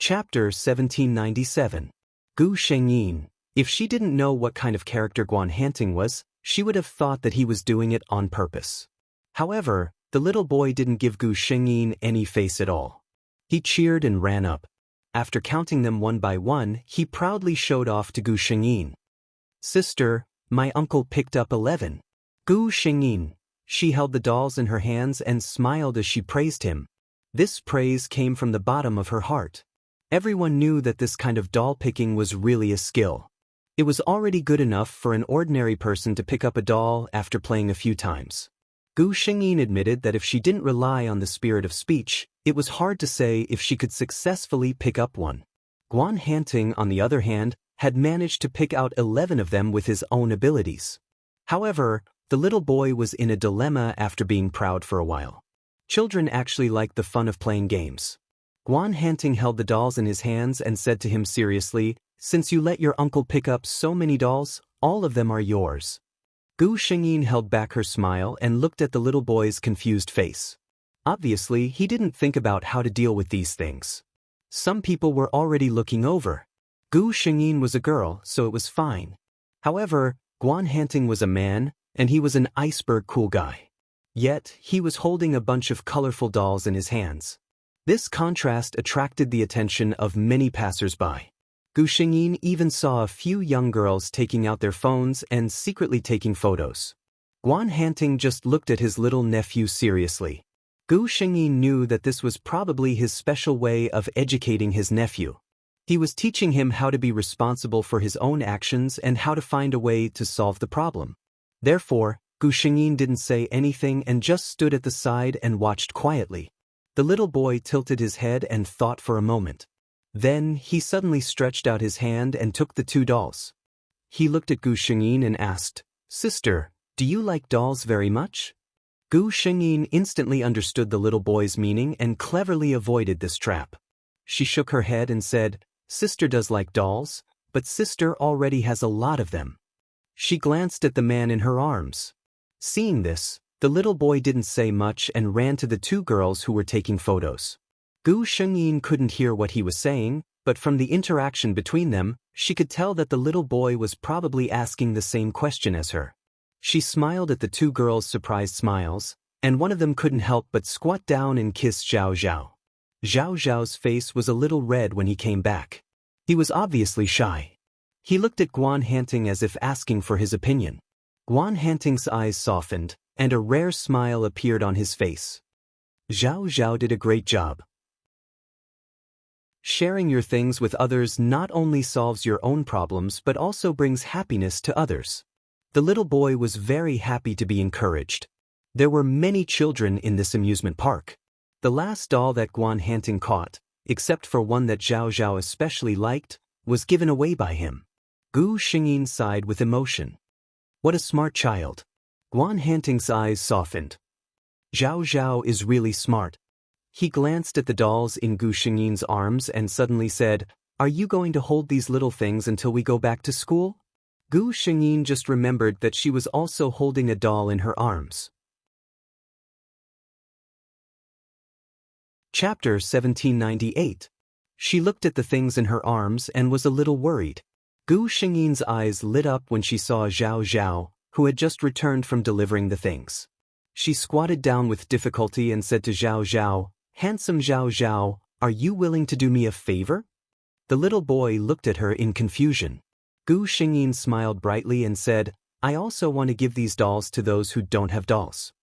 Chapter 1797. Gu Shengyin. If she didn't know what kind of character Guan Hanting was, she would have thought that he was doing it on purpose. However, the little boy didn't give Gu Shengyin any face at all. He cheered and ran up. After counting them one by one, he proudly showed off to Gu Shengyin. "Sister, my uncle picked up 11. Gu Shengyin. She held the dolls in her hands and smiled as she praised him. This praise came from the bottom of her heart. Everyone knew that this kind of doll picking was really a skill. It was already good enough for an ordinary person to pick up a doll after playing a few times. Gu Shengyin admitted that if she didn't rely on the spirit of speech, it was hard to say if she could successfully pick up one. Guan Hanting, on the other hand, had managed to pick out 11 of them with his own abilities. However, the little boy was in a dilemma after being proud for a while. Children actually like the fun of playing games. Guan Hanting held the dolls in his hands and said to him seriously, "Since you let your uncle pick up so many dolls, all of them are yours." Gu Shengyin held back her smile and looked at the little boy's confused face. Obviously, he didn't think about how to deal with these things. Some people were already looking over. Gu Shengyin was a girl, so it was fine. However, Guan Hanting was a man, and he was an iceberg cool guy. Yet, he was holding a bunch of colorful dolls in his hands. This contrast attracted the attention of many passers-by. Gu Shengyin even saw a few young girls taking out their phones and secretly taking photos. Guan Hanting just looked at his little nephew seriously. Gu Shengyin knew that this was probably his special way of educating his nephew. He was teaching him how to be responsible for his own actions and how to find a way to solve the problem. Therefore, Gu Shengyin didn't say anything and just stood at the side and watched quietly. The little boy tilted his head and thought for a moment. Then, he suddenly stretched out his hand and took the 2 dolls. He looked at Gu Shengyin and asked, "Sister, do you like dolls very much?" Gu Shengyin instantly understood the little boy's meaning and cleverly avoided this trap. She shook her head and said, "Sister does like dolls, but sister already has a lot of them." She glanced at the man in her arms. Seeing this, the little boy didn't say much and ran to the 2 girls who were taking photos. Gu Shengyin couldn't hear what he was saying, but from the interaction between them, she could tell that the little boy was probably asking the same question as her. She smiled at the 2 girls' surprised smiles, and one of them couldn't help but squat down and kiss Zhao Zhao. Zhao Zhao's face was a little red when he came back. He was obviously shy. He looked at Guan Hanting as if asking for his opinion. Guan Hanting's eyes softened, and a rare smile appeared on his face. Zhao Zhao did a great job. Sharing your things with others not only solves your own problems but also brings happiness to others. The little boy was very happy to be encouraged. There were many children in this amusement park. The last doll that Guan Hanting caught, except for one that Zhao Zhao especially liked, was given away by him. Gu Shengyin sighed with emotion. What a smart child. Guan Hanting's eyes softened. Zhao Zhao is really smart. He glanced at the dolls in Gu Shengyin's arms and suddenly said, "Are you going to hold these little things until we go back to school?" Gu Shengyin just remembered that she was also holding a doll in her arms. Chapter 1798. She looked at the things in her arms and was a little worried. Gu Shengyin's eyes lit up when she saw Zhao Zhao, who had just returned from delivering the things. She squatted down with difficulty and said to Zhao Zhao, "Handsome Zhao Zhao, are you willing to do me a favor?" The little boy looked at her in confusion. Gu Shengyin smiled brightly and said, "I also want to give these dolls to those who don't have dolls.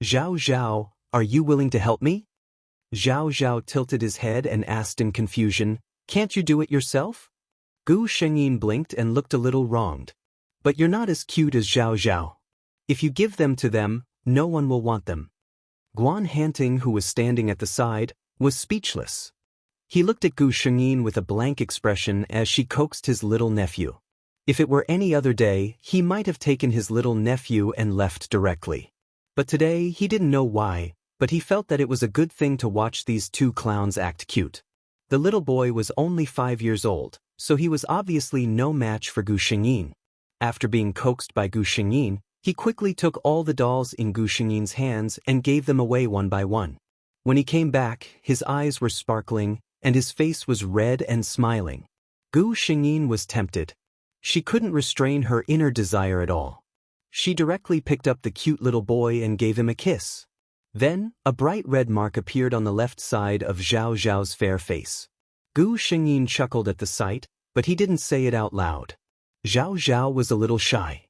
Zhao Zhao, are you willing to help me?" Zhao Zhao tilted his head and asked in confusion, "Can't you do it yourself?" Gu Shengyin blinked and looked a little wronged. "But you're not as cute as Zhao Zhao. If you give them to them, no one will want them." Guan Hanting, who was standing at the side, was speechless. He looked at Gu Shengyin with a blank expression as she coaxed his little nephew. If it were any other day, he might have taken his little nephew and left directly. But today, he didn't know why, but he felt that it was a good thing to watch these 2 clowns act cute. The little boy was only 5 years old, so he was obviously no match for Gu Shengyin. After being coaxed by Gu Shengyin, he quickly took all the dolls in Gu Shengyin's hands and gave them away one by one. When he came back, his eyes were sparkling, and his face was red and smiling. Gu Xingyin was tempted. She couldn't restrain her inner desire at all. She directly picked up the cute little boy and gave him a kiss. Then, a bright red mark appeared on the left side of Zhao Zhao's fair face. Gu Xingyin chuckled at the sight, but he didn't say it out loud. Zhao Zhao was a little shy.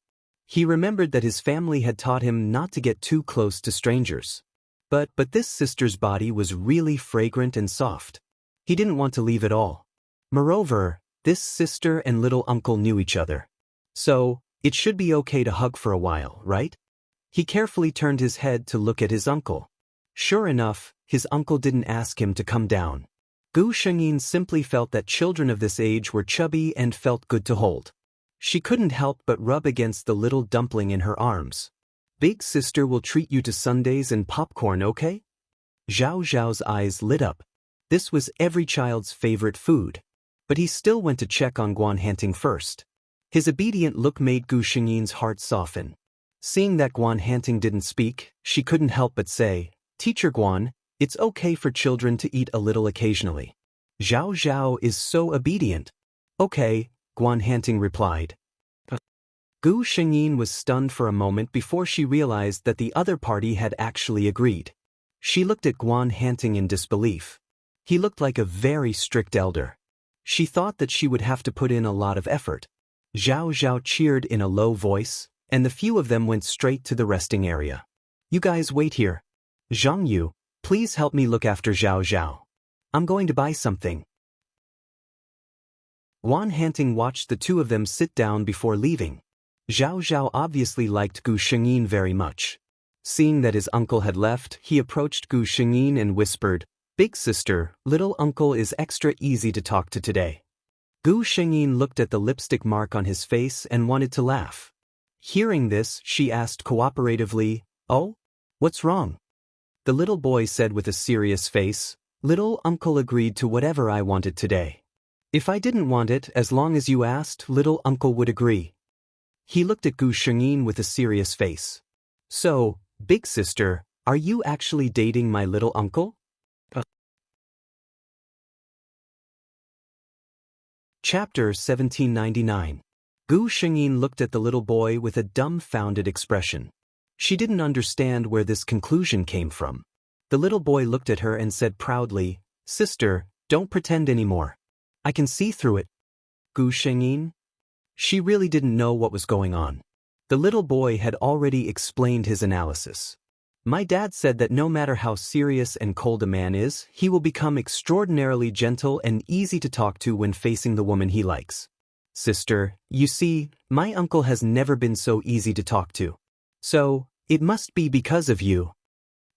He remembered that his family had taught him not to get too close to strangers. But this sister's body was really fragrant and soft. He didn't want to leave at all. Moreover, this sister and little uncle knew each other. So, it should be okay to hug for a while, right? He carefully turned his head to look at his uncle. Sure enough, his uncle didn't ask him to come down. Gu Shengyin simply felt that children of this age were chubby and felt good to hold. She couldn't help but rub against the little dumpling in her arms. Big sister will treat you to sundaes and popcorn, okay? Zhao Zhao's eyes lit up. This was every child's favorite food. But he still went to check on Guan Hanting first. His obedient look made Gu Shengyin's heart soften. Seeing that Guan Hanting didn't speak, she couldn't help but say, "Teacher Guan, it's okay for children to eat a little occasionally." Zhao Zhao is so obedient. "Okay," Guan Hanting replied. Gu Shengyin was stunned for a moment before she realized that the other party had actually agreed. She looked at Guan Hanting in disbelief. He looked like a very strict elder. She thought that she would have to put in a lot of effort. Zhao Zhao cheered in a low voice, and the few of them went straight to the resting area. "You guys wait here. Zhang Yu, please help me look after Zhao Zhao. I'm going to buy something." Guan Hanting watched the two of them sit down before leaving. Zhao Zhao obviously liked Gu Shengyin very much. Seeing that his uncle had left, he approached Gu Shengyin and whispered, "Big sister, little uncle is extra easy to talk to today." Gu Shengyin looked at the lipstick mark on his face and wanted to laugh. Hearing this, she asked cooperatively, "Oh? What's wrong?" The little boy said with a serious face, "Little uncle agreed to whatever I wanted today. If I didn't want it, as long as you asked, little uncle would agree." He looked at Gu Shengyin with a serious face. "So, big sister, are you actually dating my little uncle?" Chapter 1799. Gu Shengyin looked at the little boy with a dumbfounded expression. She didn't understand where this conclusion came from. The little boy looked at her and said proudly, "Sister, don't pretend anymore. I can see through it." Gu Shengyin? She really didn't know what was going on. The little boy had already explained his analysis. "My dad said that no matter how serious and cold a man is, he will become extraordinarily gentle and easy to talk to when facing the woman he likes. Sister, you see, my uncle has never been so easy to talk to. So, it must be because of you."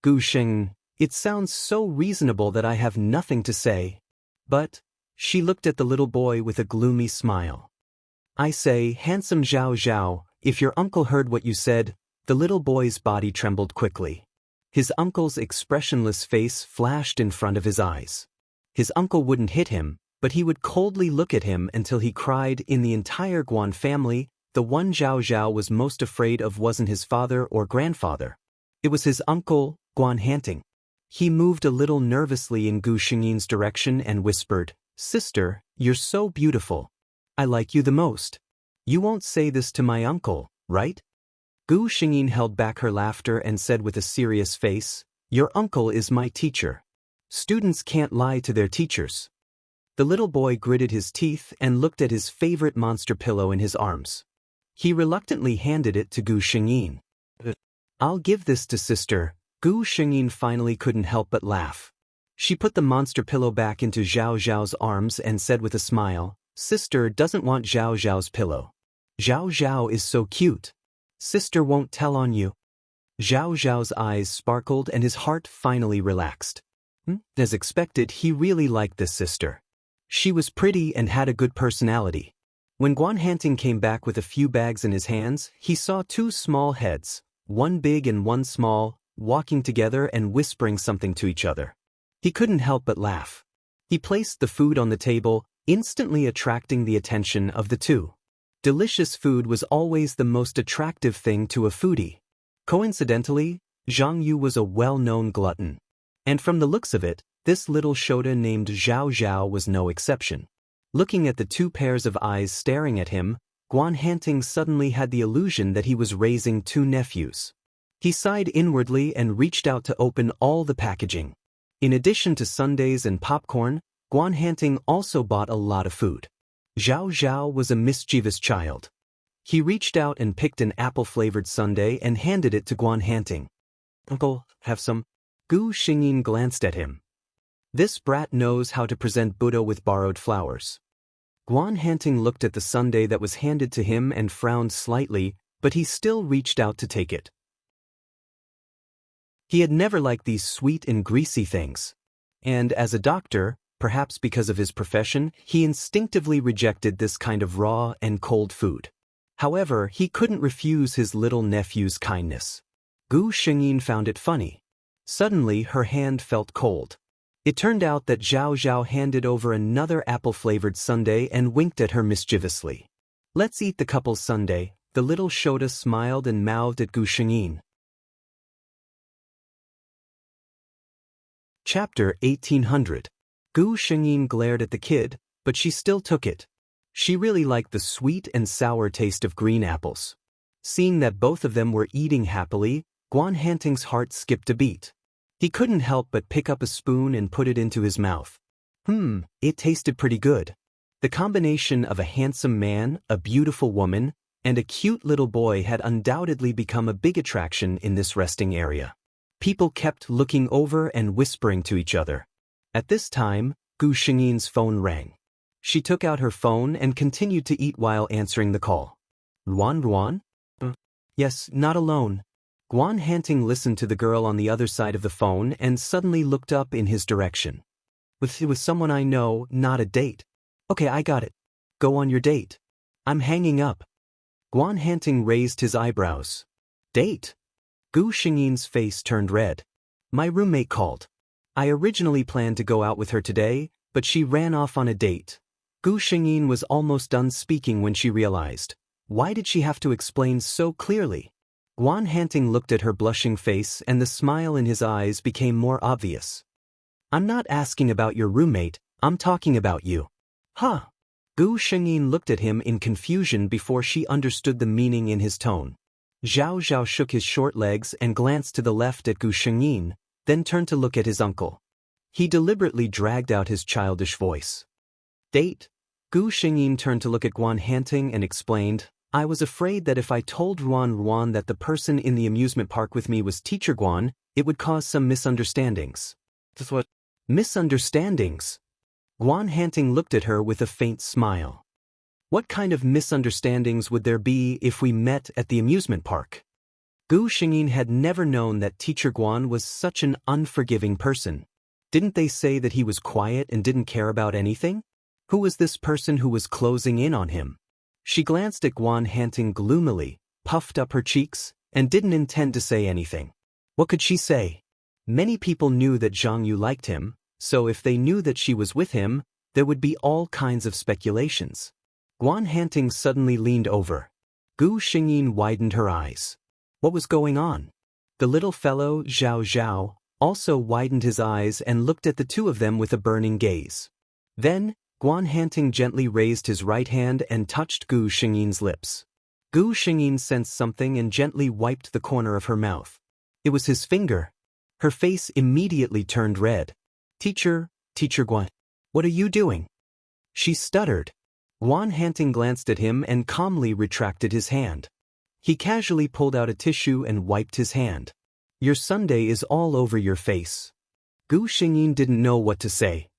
Gu Sheng, it sounds so reasonable that I have nothing to say. But, she looked at the little boy with a gloomy smile. "I say, handsome Zhao Zhao, if your uncle heard what you said." The little boy's body trembled quickly. His uncle's expressionless face flashed in front of his eyes. His uncle wouldn't hit him, but he would coldly look at him until he cried. In the entire Guan family, the one Zhao Zhao was most afraid of wasn't his father or grandfather. It was his uncle, Guan Hanting. He moved a little nervously in Gu Shengyin's direction and whispered, "Sister, you're so beautiful. I like you the most. You won't say this to my uncle, right?" Gu Shengyin held back her laughter and said with a serious face, "Your uncle is my teacher. Students can't lie to their teachers." The little boy gritted his teeth and looked at his favorite monster pillow in his arms. He reluctantly handed it to Gu Shengyin. "I'll give this to sister." Gu Shengyin finally couldn't help but laugh. She put the monster pillow back into Zhao Zhao's arms and said with a smile, "Sister doesn't want Zhao Zhao's pillow. Zhao Zhao is so cute. Sister won't tell on you." Zhao Zhao's eyes sparkled and his heart finally relaxed. As expected, he really liked this sister. She was pretty and had a good personality. When Guan Hanting came back with a few bags in his hands, he saw two small heads, one big and one small, walking together and whispering something to each other. He couldn't help but laugh. He placed the food on the table, instantly attracting the attention of the two. Delicious food was always the most attractive thing to a foodie. Coincidentally, Zhang Yu was a well-known glutton. And from the looks of it, This little Shota named Zhao Zhao was no exception. Looking at the two pairs of eyes staring at him, Guan Hanting suddenly had the illusion that he was raising two nephews. He sighed inwardly and reached out to open all the packaging. In addition to sundaes and popcorn, Guan Hanting also bought a lot of food. Zhao Zhao was a mischievous child. He reached out and picked an apple-flavored sundae and handed it to Guan Hanting. "Uncle, have some?" Gu Xingyin glanced at him. This brat knows how to present Buddha with borrowed flowers. Guan Hanting looked at the sundae that was handed to him and frowned slightly, but he still reached out to take it. He had never liked these sweet and greasy things. And as a doctor, perhaps because of his profession, he instinctively rejected this kind of raw and cold food. However, he couldn't refuse his little nephew's kindness. Gu Xingyin found it funny. Suddenly, her hand felt cold. It turned out that Zhao Zhao handed over another apple-flavored sundae and winked at her mischievously. "Let's eat the couple's sundae." The little Shota smiled and mouthed at Gu Xingyin. Chapter 1800. Gu Xingyin glared at the kid, but she still took it. She really liked the sweet and sour taste of green apples. Seeing that both of them were eating happily, Guan Hanting's heart skipped a beat. He couldn't help but pick up a spoon and put it into his mouth. It tasted pretty good. The combination of a handsome man, a beautiful woman, and a cute little boy had undoubtedly become a big attraction in this resting area. People kept looking over and whispering to each other. At this time, Gu Xingyin's phone rang. She took out her phone and continued to eat while answering the call. "Ruan? Yes, not alone." Guan Hanting listened to the girl on the other side of the phone and suddenly looked up in his direction. With someone I know, not a date." "Okay, I got it. Go on your date." "I'm hanging up." Guan Hanting raised his eyebrows. "Date?" Gu Xingyin's face turned red. "My roommate called. I originally planned to go out with her today, but she ran off on a date." Gu Xingyin was almost done speaking when she realized. Why did she have to explain so clearly? Guan Hanting looked at her blushing face and the smile in his eyes became more obvious. "I'm not asking about your roommate, I'm talking about you." "Huh?" Gu Xingyin looked at him in confusion before she understood the meaning in his tone. Zhao Zhao shook his short legs and glanced to the left at Gu Xingyin, then turned to look at his uncle. He deliberately dragged out his childish voice. "Date?" Gu Xingyin turned to look at Guan Hanting and explained, "I was afraid that if I told Ruan that the person in the amusement park with me was Teacher Guan, it would cause some misunderstandings." "What? Misunderstandings?" Guan Hanting looked at her with a faint smile. "What kind of misunderstandings would there be if we met at the amusement park?" Gu Xingyin had never known that Teacher Guan was such an unforgiving person. Didn't they say that he was quiet and didn't care about anything? Who was this person who was closing in on him? She glanced at Guan Hanting gloomily, puffed up her cheeks, and didn't intend to say anything. What could she say? Many people knew that Zhang Yu liked him, so if they knew that she was with him, there would be all kinds of speculations. Guan Hanting suddenly leaned over. Gu Xingyin widened her eyes. What was going on? The little fellow, Zhao Zhao, also widened his eyes and looked at the two of them with a burning gaze. Then, Guan Hanting gently raised his right hand and touched Gu Xingyin's lips. Gu Xingyin sensed something and gently wiped the corner of her mouth. It was his finger. Her face immediately turned red. Teacher Guan, what are you doing?" She stuttered. Guan Hanting glanced at him and calmly retracted his hand. He casually pulled out a tissue and wiped his hand. "Your sundae is all over your face." Gu Xingyin didn't know what to say.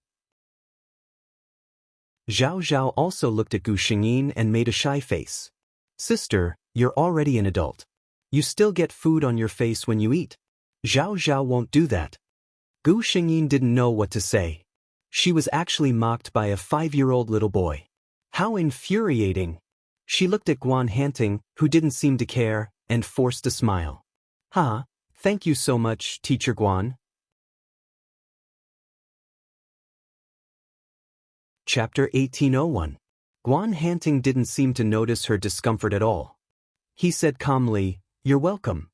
Zhao Zhao also looked at Gu Xingyin and made a shy face. "Sister, you're already an adult. You still get food on your face when you eat. Zhao Zhao won't do that." Gu Xingyin didn't know what to say. She was actually mocked by a 5-year-old little boy. How infuriating! She looked at Guan Hanting, who didn't seem to care, and forced a smile. Thank you so much, Teacher Guan." Chapter 1801. Guan Hanting didn't seem to notice her discomfort at all. He said calmly, "You're welcome."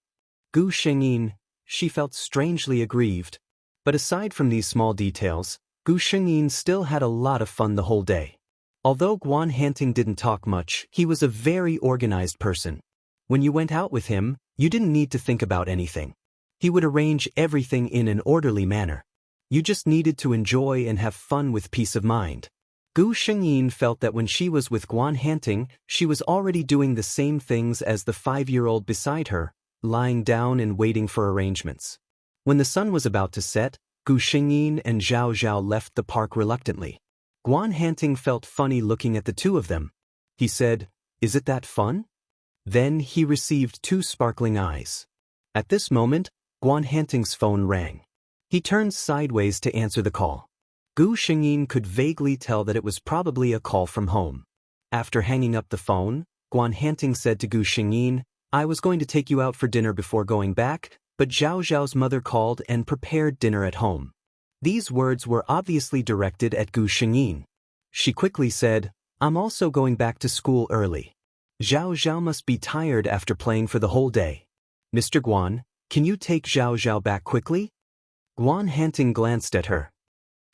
Gu Xingyin, she felt strangely aggrieved. But aside from these small details, Gu Shengyin still had a lot of fun the whole day. Although Guan Hanting didn't talk much, he was a very organized person. When you went out with him, you didn't need to think about anything. He would arrange everything in an orderly manner. You just needed to enjoy and have fun with peace of mind. Gu Shengyin felt that when she was with Guan Hanting, she was already doing the same things as the 5-year-old beside her, lying down and waiting for arrangements. When the sun was about to set, Gu Shengyin and Zhao Zhao left the park reluctantly. Guan Hanting felt funny looking at the two of them. He said, "Is it that fun?" Then he received 2 sparkling eyes. At this moment, Guan Hanting's phone rang. He turned sideways to answer the call. Gu Shengyin could vaguely tell that it was probably a call from home. After hanging up the phone, Guan Hanting said to Gu Shengyin, "I was going to take you out for dinner before going back, but Zhao Zhao's mother called and prepared dinner at home." These words were obviously directed at Gu Shengyin. She quickly said, "I'm also going back to school early. Zhao Zhao must be tired after playing for the whole day. Mr. Guan, can you take Zhao Zhao back quickly?" Guan Hanting glanced at her.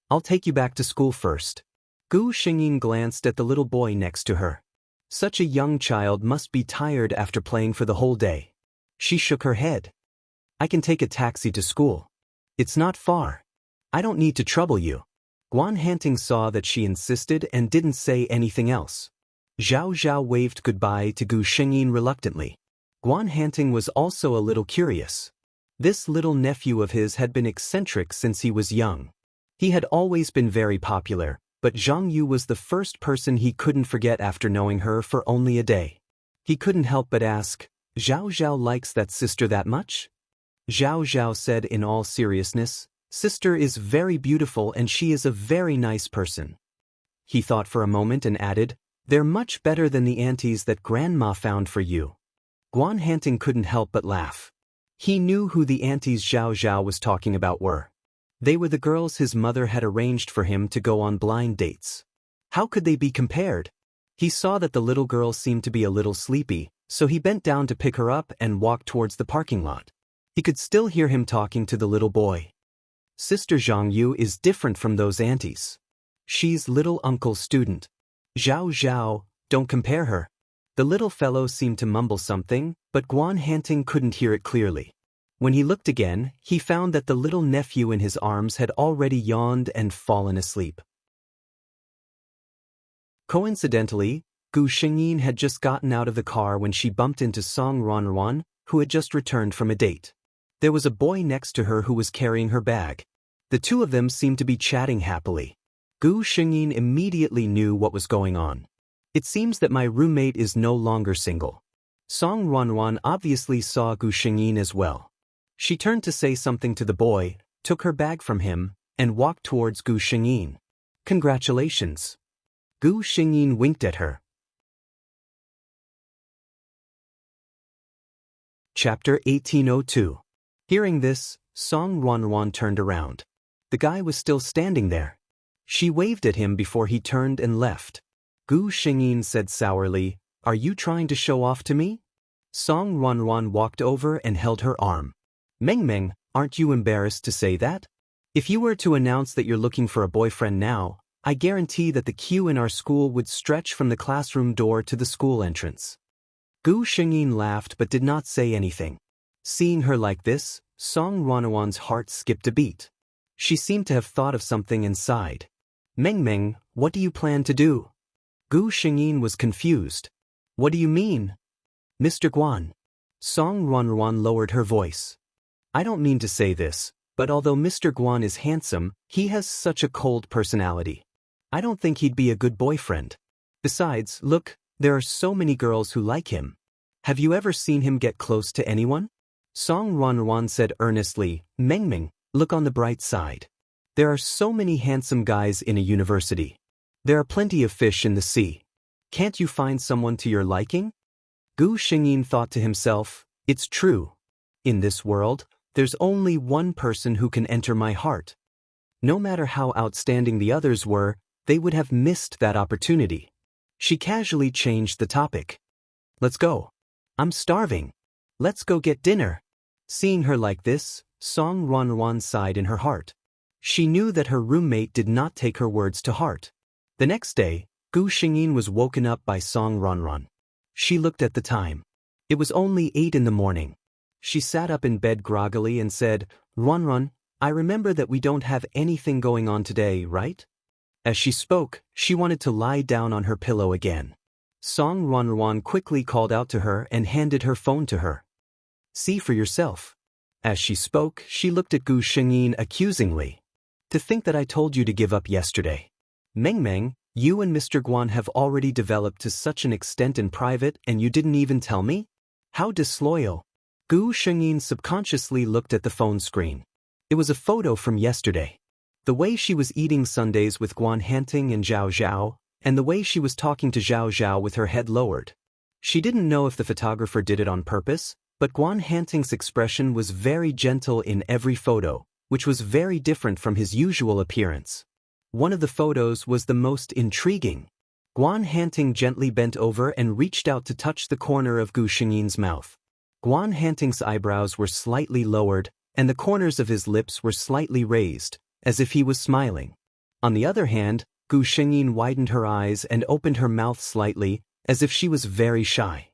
"I'll take you back to school first." Gu Shengyin glanced at the little boy next to her. Such a young child must be tired after playing for the whole day. She shook her head. "I can take a taxi to school. It's not far. I don't need to trouble you." Guan Hanting saw that she insisted and didn't say anything else. Zhao Zhao waved goodbye to Gu Shengyin reluctantly. Guan Hanting was also a little curious. This little nephew of his had been eccentric since he was young. He had always been very popular, but Zhang Yu was the first person he couldn't forget after knowing her for only a day. He couldn't help but ask, "Zhao Zhao likes that sister that much?" Zhao Zhao said in all seriousness, "Sister is very beautiful and she is a very nice person." He thought for a moment and added, "They're much better than the aunties that Grandma found for you." Guan Hanting couldn't help but laugh. He knew who the aunties Zhao Zhao was talking about were. They were the girls his mother had arranged for him to go on blind dates. How could they be compared? He saw that the little girl seemed to be a little sleepy, so he bent down to pick her up and walked towards the parking lot. He could still hear him talking to the little boy. "Sister Zhang Yu is different from those aunties. She's little uncle's student. Zhao Zhao, don't compare her." The little fellow seemed to mumble something, but Guan Hanting couldn't hear it clearly. When he looked again, he found that the little nephew in his arms had already yawned and fallen asleep. Coincidentally, Gu Shengyin had just gotten out of the car when she bumped into Song Ronruan, who had just returned from a date. There was a boy next to her who was carrying her bag. The two of them seemed to be chatting happily. Gu Shengyin immediately knew what was going on. "It seems that my roommate is no longer single." Song Ronruan obviously saw Gu Shengyin as well. She turned to say something to the boy, took her bag from him, and walked towards Gu Shengyin. "Congratulations." Gu Shengyin winked at her. Chapter 1802. Hearing this, Song Ronruan turned around. The guy was still standing there. She waved at him before he turned and left. Gu Shengyin said sourly, "Are you trying to show off to me?" Song Ronruan walked over and held her arm. "Meng Meng, aren't you embarrassed to say that? If you were to announce that you're looking for a boyfriend now, I guarantee that the queue in our school would stretch from the classroom door to the school entrance." Gu Shengyin laughed but did not say anything. Seeing her like this, Song Ronruan's heart skipped a beat. She seemed to have thought of something and sighed. "Meng Meng, what do you plan to do?" Gu Shengyin was confused. "What do you mean?" "Mr. Guan." Song Ronruan lowered her voice. "I don't mean to say this, but although Mr. Guan is handsome, he has such a cold personality. I don't think he'd be a good boyfriend. Besides, look, there are so many girls who like him. Have you ever seen him get close to anyone?" Song Ronruan said earnestly, "Meng Meng, look on the bright side. There are so many handsome guys in a university. There are plenty of fish in the sea. Can't you find someone to your liking?" Gu Shengyin thought to himself, "It's true. In this world, there's only one person who can enter my heart. No matter how outstanding the others were, they would have missed that opportunity." She casually changed the topic. "Let's go. I'm starving. Let's go get dinner." Seeing her like this, Song Ronruan sighed in her heart. She knew that her roommate did not take her words to heart. The next day, Gu Xingyin was woken up by Song Ronron. She looked at the time. It was only 8 in the morning. She sat up in bed groggily and said, "Ronron, I remember that we don't have anything going on today, right?" As she spoke, she wanted to lie down on her pillow again. Song Ronron quickly called out to her and handed her phone to her. "See for yourself." As she spoke, she looked at Gu Xingyin accusingly. "To think that I told you to give up yesterday. Meng, you and Mr. Guan have already developed to such an extent in private and you didn't even tell me? How disloyal." Gu Xingyin subconsciously looked at the phone screen. It was a photo from yesterday. The way she was eating sundaes with Guan Hanting and Zhao Zhao, and the way she was talking to Zhao Zhao with her head lowered. She didn't know if the photographer did it on purpose, but Guan Hanting's expression was very gentle in every photo, which was very different from his usual appearance. One of the photos was the most intriguing. Guan Hanting gently bent over and reached out to touch the corner of Gu Xingyin's mouth. Guan Hanting's eyebrows were slightly lowered, and the corners of his lips were slightly raised, as if he was smiling. On the other hand, Gu Xingyin widened her eyes and opened her mouth slightly, as if she was very shy.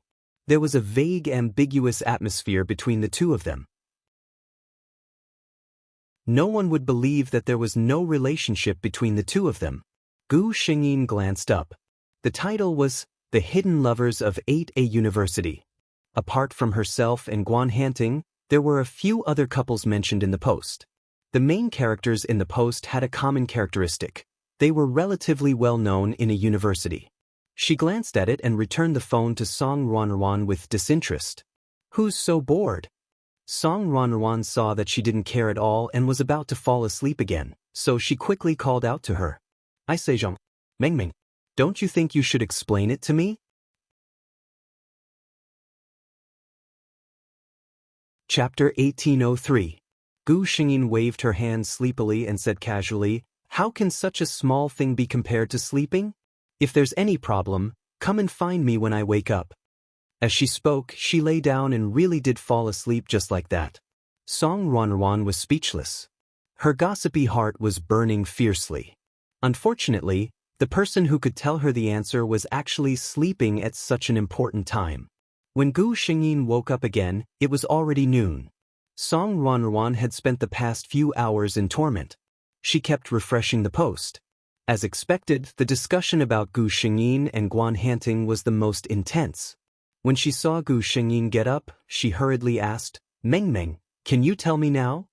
There was a vague, ambiguous atmosphere between the two of them. No one would believe that there was no relationship between the two of them. Gu Xingyin glanced up. The title was The Hidden Lovers of 8A University. Apart from herself and Guan Hanting, there were a few other couples mentioned in the post. The main characters in the post had a common characteristic. They were relatively well known in a university. She glanced at it and returned the phone to Song Ronron with disinterest. "Who's so bored?" Song Ronron saw that she didn't care at all and was about to fall asleep again, so she quickly called out to her. "I say, Zhang, Meng, don't you think you should explain it to me?" Chapter 1803. Gu Xingyin waved her hand sleepily and said casually, "How can such a small thing be compared to sleeping? If there's any problem, come and find me when I wake up." As she spoke, she lay down and really did fall asleep just like that. Song Ronron was speechless. Her gossipy heart was burning fiercely. Unfortunately, the person who could tell her the answer was actually sleeping at such an important time. When Gu Xingyin woke up again, it was already noon. Song Ronron had spent the past few hours in torment. She kept refreshing the post. As expected, the discussion about Gu Xingyin and Guan Hanting was the most intense. When she saw Gu Xingyin get up, she hurriedly asked, Meng, can you tell me now?"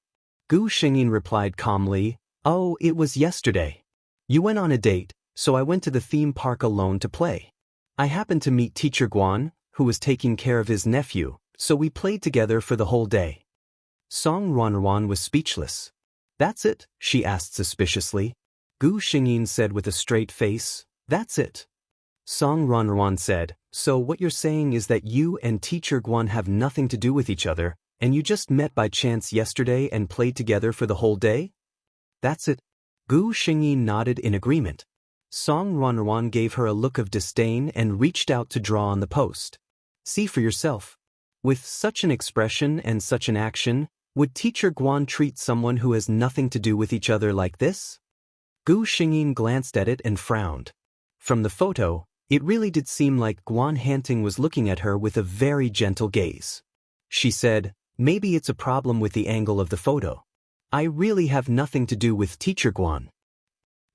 Gu Xingyin replied calmly, "Oh, it was yesterday. You went on a date, so I went to the theme park alone to play. I happened to meet Teacher Guan, who was taking care of his nephew, so we played together for the whole day." Song Ronron was speechless. "That's it?" she asked suspiciously. Gu Xingyin said with a straight face, "That's it." Song Ronron said, "So what you're saying is that you and Teacher Guan have nothing to do with each other, and you just met by chance yesterday and played together for the whole day?" "That's it." Gu Xingyin nodded in agreement. Song Ronron gave her a look of disdain and reached out to draw on the post. "See for yourself." With such an expression and such an action, would Teacher Guan treat someone who has nothing to do with each other like this? Gu Xingyin glanced at it and frowned. From the photo, it really did seem like Guan Hanting was looking at her with a very gentle gaze. She said, "Maybe it's a problem with the angle of the photo. I really have nothing to do with Teacher Guan."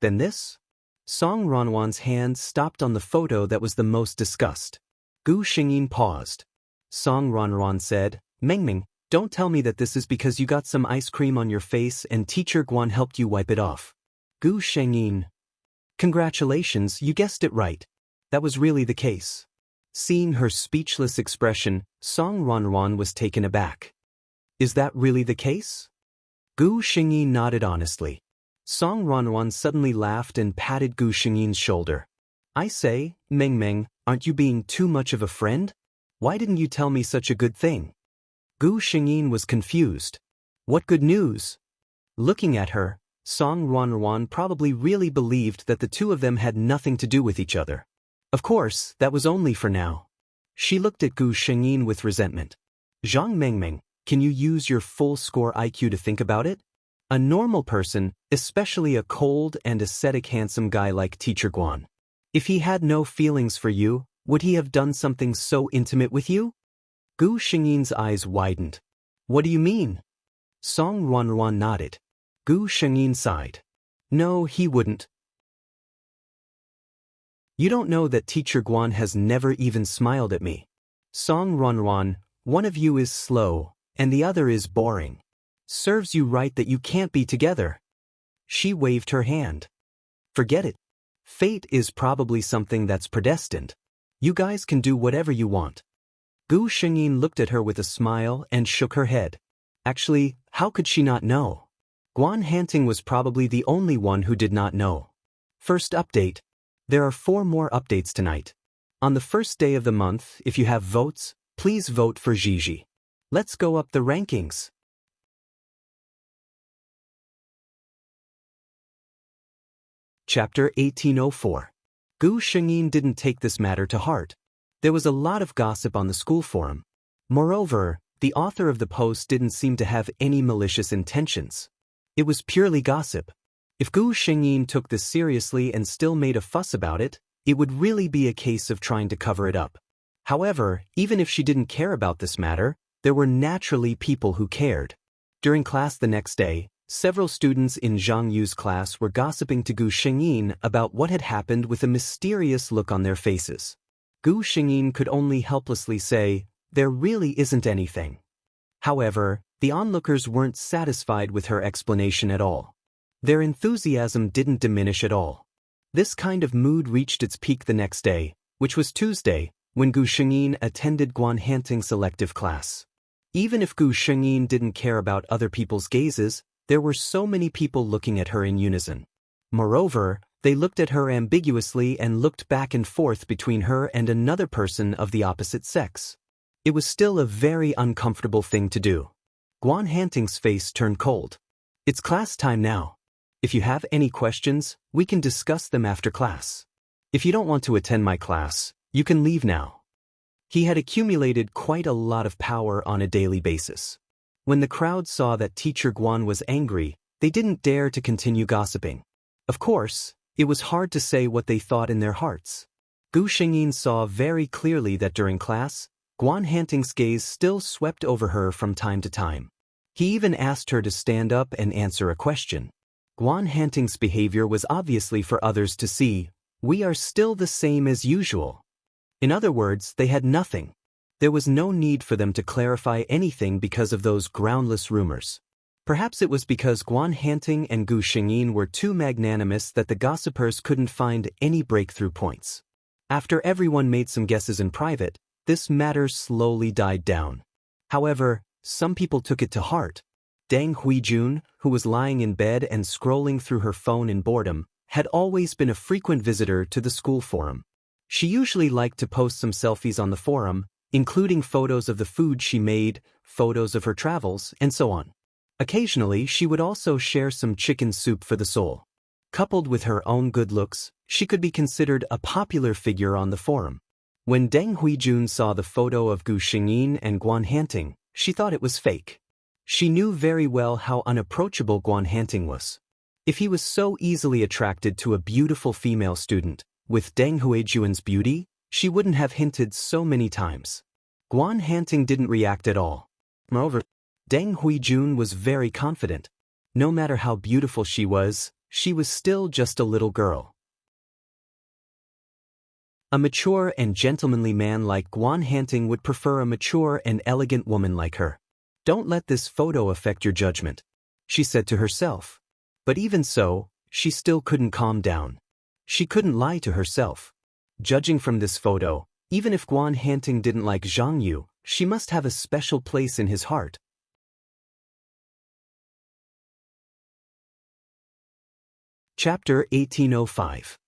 "Then this?" Song Ronwan's hand stopped on the photo that was the most discussed. Gu Xingyin paused. Song Ronwan said, Meng, don't tell me that this is because you got some ice cream on your face and Teacher Guan helped you wipe it off." Gu Xingyin. "Congratulations, you guessed it right. That was really the case." Seeing her speechless expression, Song Ronwan was taken aback. "Is that really the case?" Gu Xingyin nodded honestly. Song Ronwan suddenly laughed and patted Gu Xingyin's shoulder. "I say, Meng, aren't you being too much of a friend? Why didn't you tell me such a good thing?" Gu Xingyin was confused. What good news? Looking at her, Song Ronwan probably really believed that the two of them had nothing to do with each other. Of course, that was only for now. She looked at Gu Xingyin with resentment. "Zhang Meng, can you use your full score IQ to think about it? A normal person, especially a cold and ascetic handsome guy like Teacher Guan. If he had no feelings for you, would he have done something so intimate with you? Gu Shengyin's eyes widened. What do you mean? Song Ruanruan nodded. Gu Shengyin sighed. No, he wouldn't. You don't know that Teacher Guan has never even smiled at me. Song Ruanruan, one of you is slow, and the other is boring. Serves you right that you can't be together. She waved her hand. Forget it. Fate is probably something that's predestined. You guys can do whatever you want. Gu Shengyin looked at her with a smile and shook her head. Actually, how could she not know? Guan Hanting was probably the only one who did not know. First update. There are 4 more updates tonight. On the first day of the month, if you have votes, please vote for Gigi. Let's go up the rankings. Chapter 1804. Gu Shengyin didn't take this matter to heart. There was a lot of gossip on the school forum. Moreover, the author of the post didn't seem to have any malicious intentions. It was purely gossip. If Gu Shengyin took this seriously and still made a fuss about it, it would really be a case of trying to cover it up. However, even if she didn't care about this matter, there were naturally people who cared. During class the next day, several students in Zhang Yu's class were gossiping to Gu Shengyin about what had happened with a mysterious look on their faces. Gu Shengyin could only helplessly say, "There really isn't anything." However, the onlookers weren't satisfied with her explanation at all. Their enthusiasm didn't diminish at all. This kind of mood reached its peak the next day, which was Tuesday, when Gu Shengyin attended Guan Hanting's elective class. Even if Gu Shengyin didn't care about other people's gazes, there were so many people looking at her in unison. Moreover, they looked at her ambiguously and looked back and forth between her and another person of the opposite sex. It was still a very uncomfortable thing to do. Guan Hanting's face turned cold. It's class time now. If you have any questions, we can discuss them after class. If you don't want to attend my class, you can leave now. He had accumulated quite a lot of power on a daily basis. When the crowd saw that Teacher Guan was angry, they didn't dare to continue gossiping. Of course, it was hard to say what they thought in their hearts. Gu Shengyin saw very clearly that during class, Guan Hanting's gaze still swept over her from time to time. He even asked her to stand up and answer a question. Guan Hanting's behavior was obviously for others to see. We are still the same as usual. In other words, they had nothing. There was no need for them to clarify anything because of those groundless rumors. Perhaps it was because Guan Hanting and Gu Shengyin were too magnanimous that the gossipers couldn't find any breakthrough points. After everyone made some guesses in private, this matter slowly died down. However, some people took it to heart. Deng Huijun, who was lying in bed and scrolling through her phone in boredom, had always been a frequent visitor to the school forum. She usually liked to post some selfies on the forum, including photos of the food she made, photos of her travels, and so on. Occasionally, she would also share some chicken soup for the soul. Coupled with her own good looks, she could be considered a popular figure on the forum. When Deng Huijun saw the photo of Gu Shengyin and Guan Hanting, she thought it was fake. She knew very well how unapproachable Guan Hanting was. If he was so easily attracted to a beautiful female student, with Deng Huijun's beauty, she wouldn't have hinted so many times. Guan Hanting didn't react at all. Moreover, Deng Huijun was very confident. No matter how beautiful she was still just a little girl. A mature and gentlemanly man like Guan Hanting would prefer a mature and elegant woman like her. Don't let this photo affect your judgment, she said to herself. But even so, she still couldn't calm down. She couldn't lie to herself. Judging from this photo, even if Guan Hanting didn't like Zhang Yu, she must have a special place in his heart. Chapter 1805.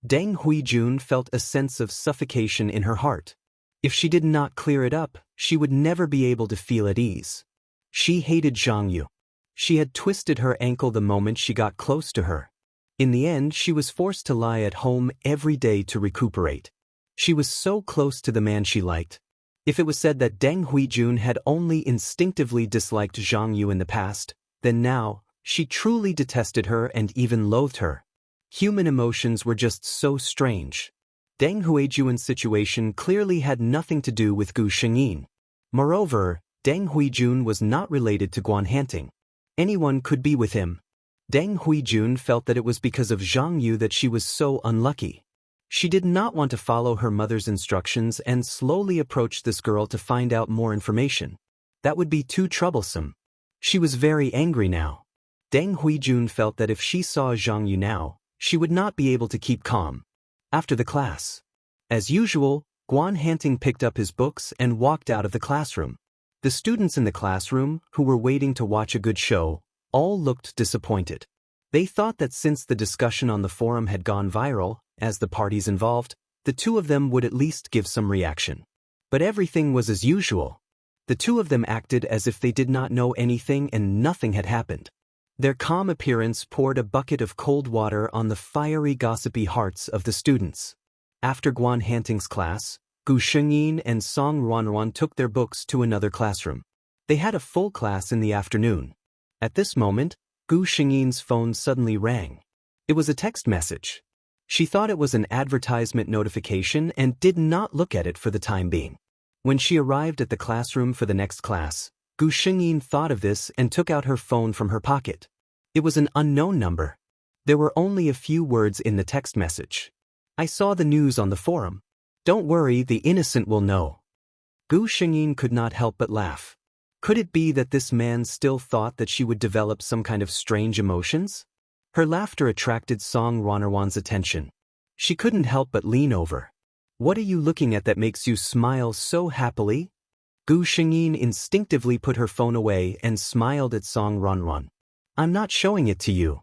Deng Huijun felt a sense of suffocation in her heart. If she did not clear it up, she would never be able to feel at ease. She hated Zhang Yu. She had twisted her ankle the moment she got close to her. In the end, she was forced to lie at home every day to recuperate. She was so close to the man she liked. If it was said that Deng Huijun had only instinctively disliked Zhang Yu in the past, then now, She truly detested her and even loathed her. Human emotions were just so strange. Deng Huijuan's situation clearly had nothing to do with Gu Shengyin. Moreover, Deng Huijun was not related to Guan Hanting. Anyone could be with him. Deng Huijun felt that it was because of Zhang Yu that she was so unlucky. She did not want to follow her mother's instructions and slowly approach this girl to find out more information. That would be too troublesome. She was very angry now. Deng Huijun felt that if she saw Zhang Yu now, she would not be able to keep calm. After the class, as usual, Guan Hanting picked up his books and walked out of the classroom. The students in the classroom, who were waiting to watch a good show, all looked disappointed. They thought that since the discussion on the forum had gone viral, as the parties involved, the two of them would at least give some reaction. But everything was as usual. The two of them acted as if they did not know anything and nothing had happened. Their calm appearance poured a bucket of cold water on the fiery, gossipy hearts of the students. After Guan Hanting's class, Gu Shengyin and Song Ruanruan took their books to another classroom. They had a full class in the afternoon. At this moment, Gu Shengyin's phone suddenly rang. It was a text message. She thought it was an advertisement notification and did not look at it for the time being. When she arrived at the classroom for the next class, Gu Shengyin thought of this and took out her phone from her pocket. It was an unknown number. There were only a few words in the text message. I saw the news on the forum. Don't worry, the innocent will know. Gu Shengyin could not help but laugh. Could it be that this man still thought that she would develop some kind of strange emotions? Her laughter attracted Song Ruanruan's attention. She couldn't help but lean over. What are you looking at that makes you smile so happily? Gu Shengyin instinctively put her phone away and smiled at Song Ruanruan. I'm not showing it to you.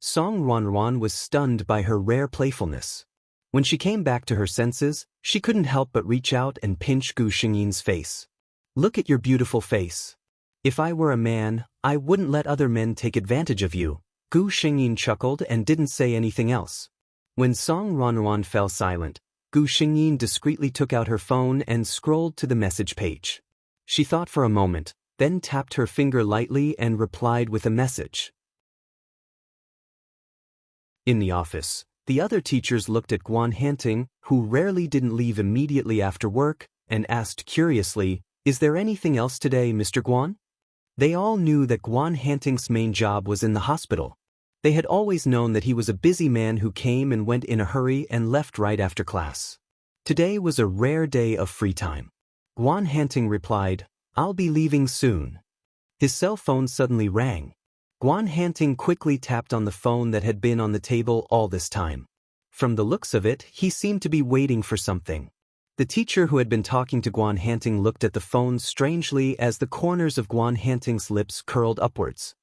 Song Ruanruan was stunned by her rare playfulness. When she came back to her senses, she couldn't help but reach out and pinch Gu Shengyin's face. Look at your beautiful face. If I were a man, I wouldn't let other men take advantage of you. Gu Shengyin chuckled and didn't say anything else. When Song Ruanruan fell silent, Gu Shengyin discreetly took out her phone and scrolled to the message page. She thought for a moment, then tapped her finger lightly and replied with a message. In the office, the other teachers looked at Guan Hanting, who rarely didn't leave immediately after work, and asked curiously, "Is there anything else today, Mr. Guan?" They all knew that Guan Hanting's main job was in the hospital. They had always known that he was a busy man who came and went in a hurry and left right after class. Today was a rare day of free time. Guan Hanting replied, "I'll be leaving soon." His cell phone suddenly rang. Guan Hanting quickly tapped on the phone that had been on the table all this time. From the looks of it, he seemed to be waiting for something. The teacher who had been talking to Guan Hanting looked at the phone strangely as the corners of Guan Hanting's lips curled upwards.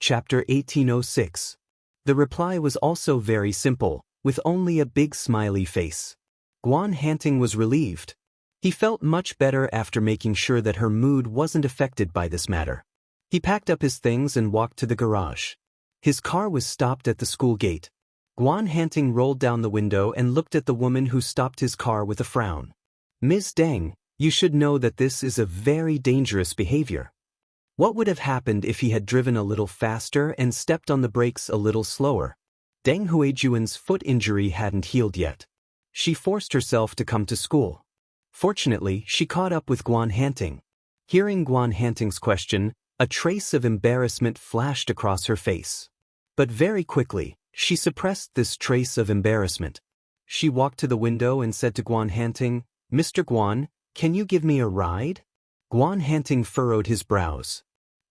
Chapter 1806. The reply was also very simple, with only a big smiley face. Guan Hanting was relieved. He felt much better after making sure that her mood wasn't affected by this matter. He packed up his things and walked to the garage. His car was stopped at the school gate. Guan Hanting rolled down the window and looked at the woman who stopped his car with a frown. "Ms. Deng, you should know that this is a very dangerous behavior." What would have happened if he had driven a little faster and stepped on the brakes a little slower? Deng Huijuan's foot injury hadn't healed yet. She forced herself to come to school. Fortunately, she caught up with Guan Hanting. Hearing Guan Hanting's question, a trace of embarrassment flashed across her face. But very quickly, she suppressed this trace of embarrassment. She walked to the window and said to Guan Hanting, "Mr. Guan, can you give me a ride?" Guan Hanting furrowed his brows.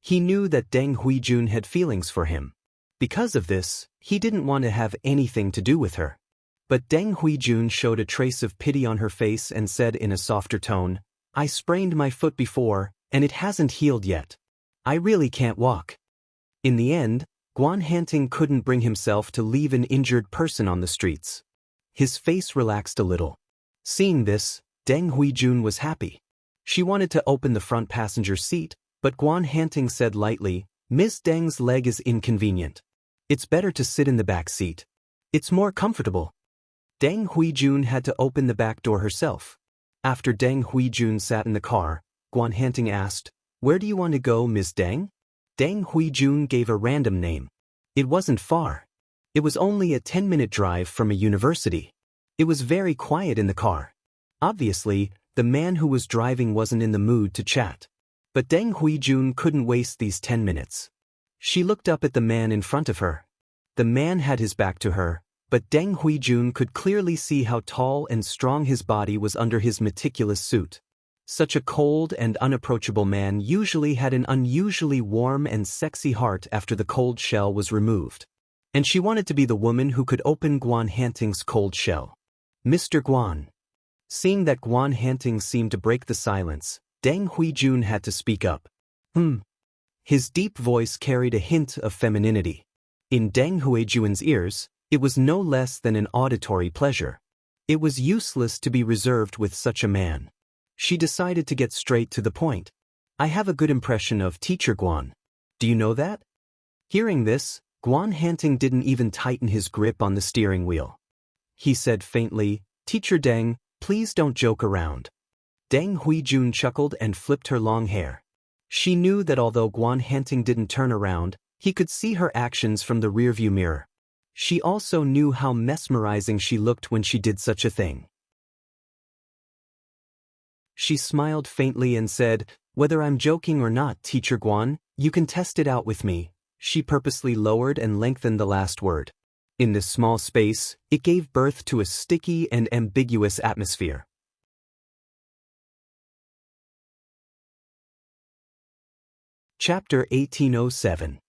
He knew that Deng Huijun had feelings for him. Because of this, he didn't want to have anything to do with her. But Deng Huijun showed a trace of pity on her face and said in a softer tone, "I sprained my foot before, and it hasn't healed yet. I really can't walk." In the end, Guan Hanting couldn't bring himself to leave an injured person on the streets. His face relaxed a little. Seeing this, Deng Huijun was happy. She wanted to open the front passenger seat, but Guan Hanting said lightly, "Miss Deng's leg is inconvenient. It's better to sit in the back seat. It's more comfortable." Deng Huijun had to open the back door herself. After Deng Huijun sat in the car, Guan Hanting asked. Where do you want to go, Miss Deng? Deng Huijun gave a random name. It wasn't far. It was only a 10-minute drive from a university. It was very quiet in the car. Obviously, the man who was driving wasn't in the mood to chat. But Deng Huijun couldn't waste these 10 minutes. She looked up at the man in front of her. The man had his back to her, but Deng Huijun could clearly see how tall and strong his body was under his meticulous suit. Such a cold and unapproachable man usually had an unusually warm and sexy heart after the cold shell was removed. And she wanted to be the woman who could open Guan Hanting's cold shell. Mr. Guan. Seeing that Guan Hanting seemed to break the silence, Deng Huijun had to speak up. His deep voice carried a hint of femininity. In Deng Huijun's ears, it was no less than an auditory pleasure. It was useless to be reserved with such a man. She decided to get straight to the point. I have a good impression of Teacher Guan. Do you know that? Hearing this, Guan Hanting didn't even tighten his grip on the steering wheel. He said faintly, Teacher Deng, please don't joke around. Deng Huijun chuckled and flipped her long hair. She knew that although Guan Hanting didn't turn around, he could see her actions from the rearview mirror. She also knew how mesmerizing she looked when she did such a thing. She smiled faintly and said, Whether I'm joking or not, Teacher Guan, you can test it out with me. She purposely lowered and lengthened the last word. In this small space, it gave birth to a sticky and ambiguous atmosphere. Chapter 1807.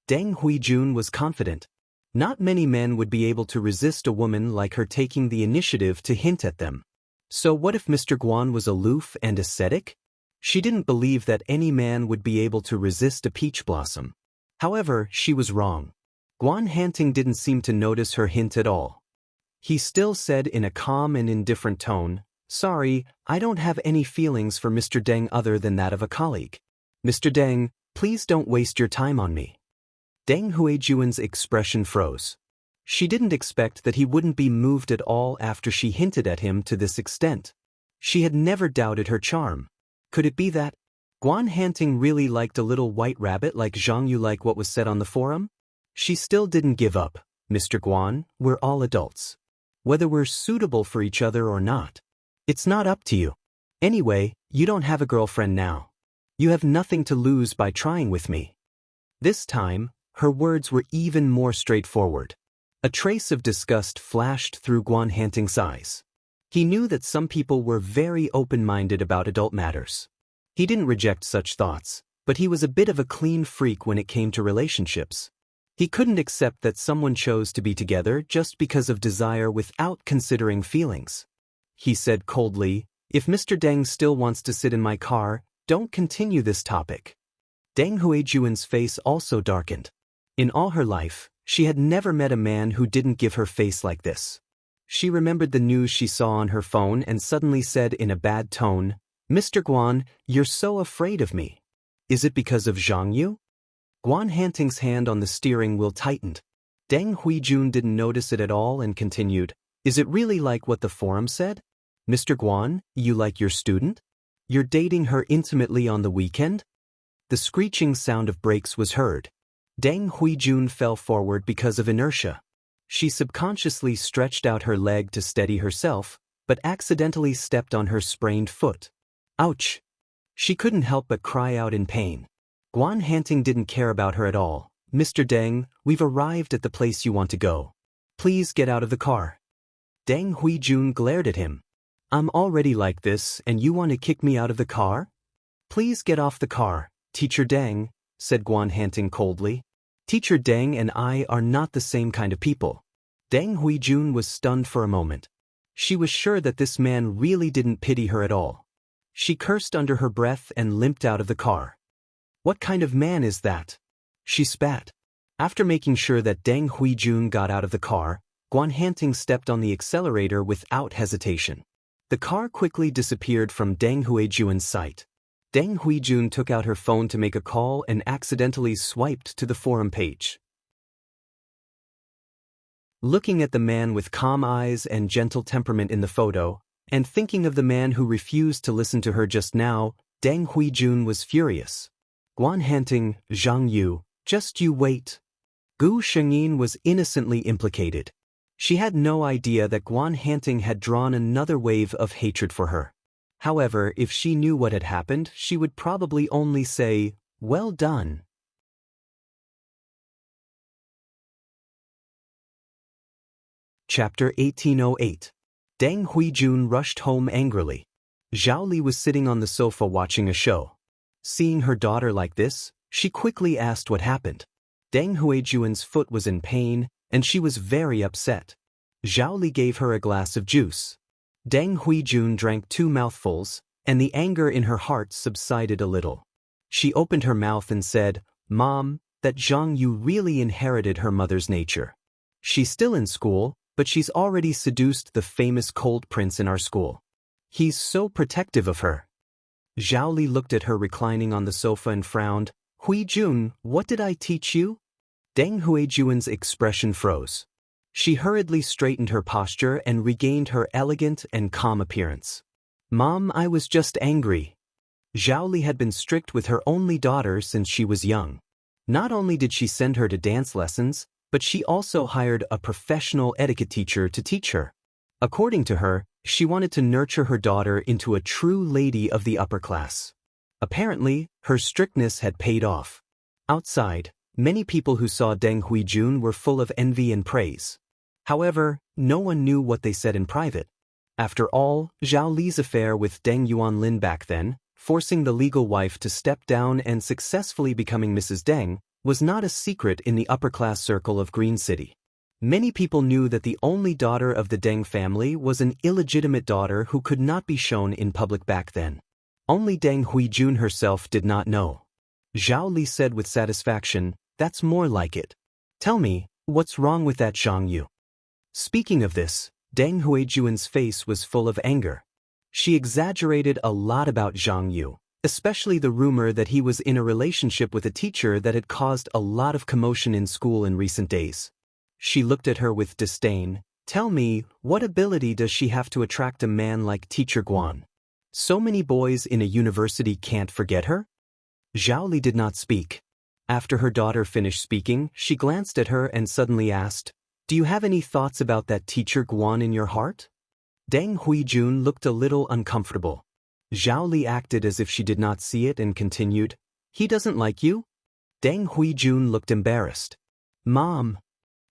Deng Huijun was confident. Not many men would be able to resist a woman like her taking the initiative to hint at them. So what if Mr. Guan was aloof and ascetic? She didn't believe that any man would be able to resist a peach blossom. However, she was wrong. Guan Hanting didn't seem to notice her hint at all. He still said in a calm and indifferent tone, Sorry, I don't have any feelings for Mr. Deng other than that of a colleague. Mr. Deng, please don't waste your time on me. Deng Huijun's expression froze. She didn't expect that he wouldn't be moved at all after she hinted at him to this extent. She had never doubted her charm. Could it be that Guan Hanting really liked a little white rabbit like Zhang Yu, like what was said on the forum? She still didn't give up. Mr. Guan, we're all adults. Whether we're suitable for each other or not, it's not up to you. Anyway, you don't have a girlfriend now. You have nothing to lose by trying with me. This time, her words were even more straightforward. A trace of disgust flashed through Guan Hanting's eyes. He knew that some people were very open-minded about adult matters. He didn't reject such thoughts, but he was a bit of a clean freak when it came to relationships. He couldn't accept that someone chose to be together just because of desire without considering feelings. He said coldly, If Mr. Deng still wants to sit in my car, don't continue this topic. Deng Huijun's face also darkened. In all her life, she had never met a man who didn't give her face like this. She remembered the news she saw on her phone and suddenly said in a bad tone, Mr. Guan, you're so afraid of me. Is it because of Zhang Yu? Guan Hanting's hand on the steering wheel tightened. Deng Huijun didn't notice it at all and continued, Is it really like what the forum said? Mr. Guan, you like your student? You're dating her intimately on the weekend? The screeching sound of brakes was heard. Deng Huijun fell forward because of inertia. She subconsciously stretched out her leg to steady herself, but accidentally stepped on her sprained foot. Ouch! She couldn't help but cry out in pain. Guan Hanting didn't care about her at all. Mr. Deng, we've arrived at the place you want to go. Please get out of the car. Deng Huijun glared at him. I'm already like this and you want to kick me out of the car? Please get off the car, Teacher Deng, said Guan Hanting coldly. Teacher Deng and I are not the same kind of people. Deng Huijun was stunned for a moment. She was sure that this man really didn't pity her at all. She cursed under her breath and limped out of the car. What kind of man is that? She spat. After making sure that Deng Huijun got out of the car, Guan Hanting stepped on the accelerator without hesitation. The car quickly disappeared from Deng Huijun's sight. Deng Huijun took out her phone to make a call and accidentally swiped to the forum page. Looking at the man with calm eyes and gentle temperament in the photo, and thinking of the man who refused to listen to her just now, Deng Huijun was furious. Guan Hanting, Zhang Yu, just you wait. Gu Shengyin was innocently implicated. She had no idea that Guan Hanting had drawn another wave of hatred for her. However, if she knew what had happened, she would probably only say, "Well done." Chapter 1808. Deng Huijun rushed home angrily. Zhao Li was sitting on the sofa watching a show. Seeing her daughter like this, she quickly asked what happened. Deng Huijun's foot was in pain, and she was very upset. Zhao Li gave her a glass of juice. Deng Huijun drank 2 mouthfuls, and the anger in her heart subsided a little. She opened her mouth and said, "Mom, that Zhang Yu really inherited her mother's nature. She's still in school, but she's already seduced the famous cold prince in our school. He's so protective of her." Zhao Li looked at her reclining on the sofa and frowned. "Huijun, what did I teach you?" Deng Huijun's expression froze. She hurriedly straightened her posture and regained her elegant and calm appearance. "Mom, I was just angry." Zhao Li had been strict with her only daughter since she was young. Not only did she send her to dance lessons, but she also hired a professional etiquette teacher to teach her. According to her, she wanted to nurture her daughter into a true lady of the upper class. Apparently, her strictness had paid off. Outside, many people who saw Deng Huijun were full of envy and praise. However, no one knew what they said in private. After all, Zhao Li's affair with Deng Yuanlin back then, forcing the legal wife to step down and successfully becoming Mrs. Deng, was not a secret in the upper-class circle of Green City. Many people knew that the only daughter of the Deng family was an illegitimate daughter who could not be shown in public back then. Only Deng Huijun herself did not know. Zhao Li said with satisfaction, "That's more like it. Tell me, what's wrong with that Zhang Yu?" Speaking of this, Deng Huijun's face was full of anger. She exaggerated a lot about Zhang Yu, especially the rumor that he was in a relationship with a teacher that had caused a lot of commotion in school in recent days. She looked at her with disdain. "Tell me, what ability does she have to attract a man like Teacher Guan? So many boys in a university can't forget her?" Zhao Li did not speak. After her daughter finished speaking, she glanced at her and suddenly asked, "Do you have any thoughts about that Teacher Guan in your heart?" Deng Huijun looked a little uncomfortable. Zhao Li acted as if she did not see it and continued, "He doesn't like you?" Deng Huijun looked embarrassed. "Mom,"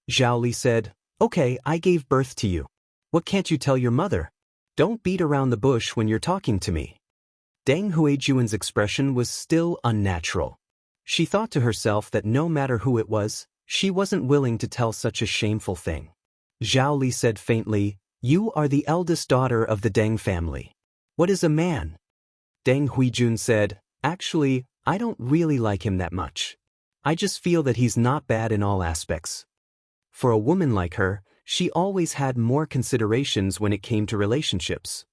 Zhao Li said, "Okay, I gave birth to you. What can't you tell your mother? Don't beat around the bush when you're talking to me." Deng Huijun's expression was still unnatural. She thought to herself that no matter who it was, she wasn't willing to tell such a shameful thing. Zhao Li said faintly, "You are the eldest daughter of the Deng family. What is a man?" Deng Huijun said, "Actually, I don't really like him that much. I just feel that he's not bad in all aspects." For a woman like her, she always had more considerations when it came to relationships.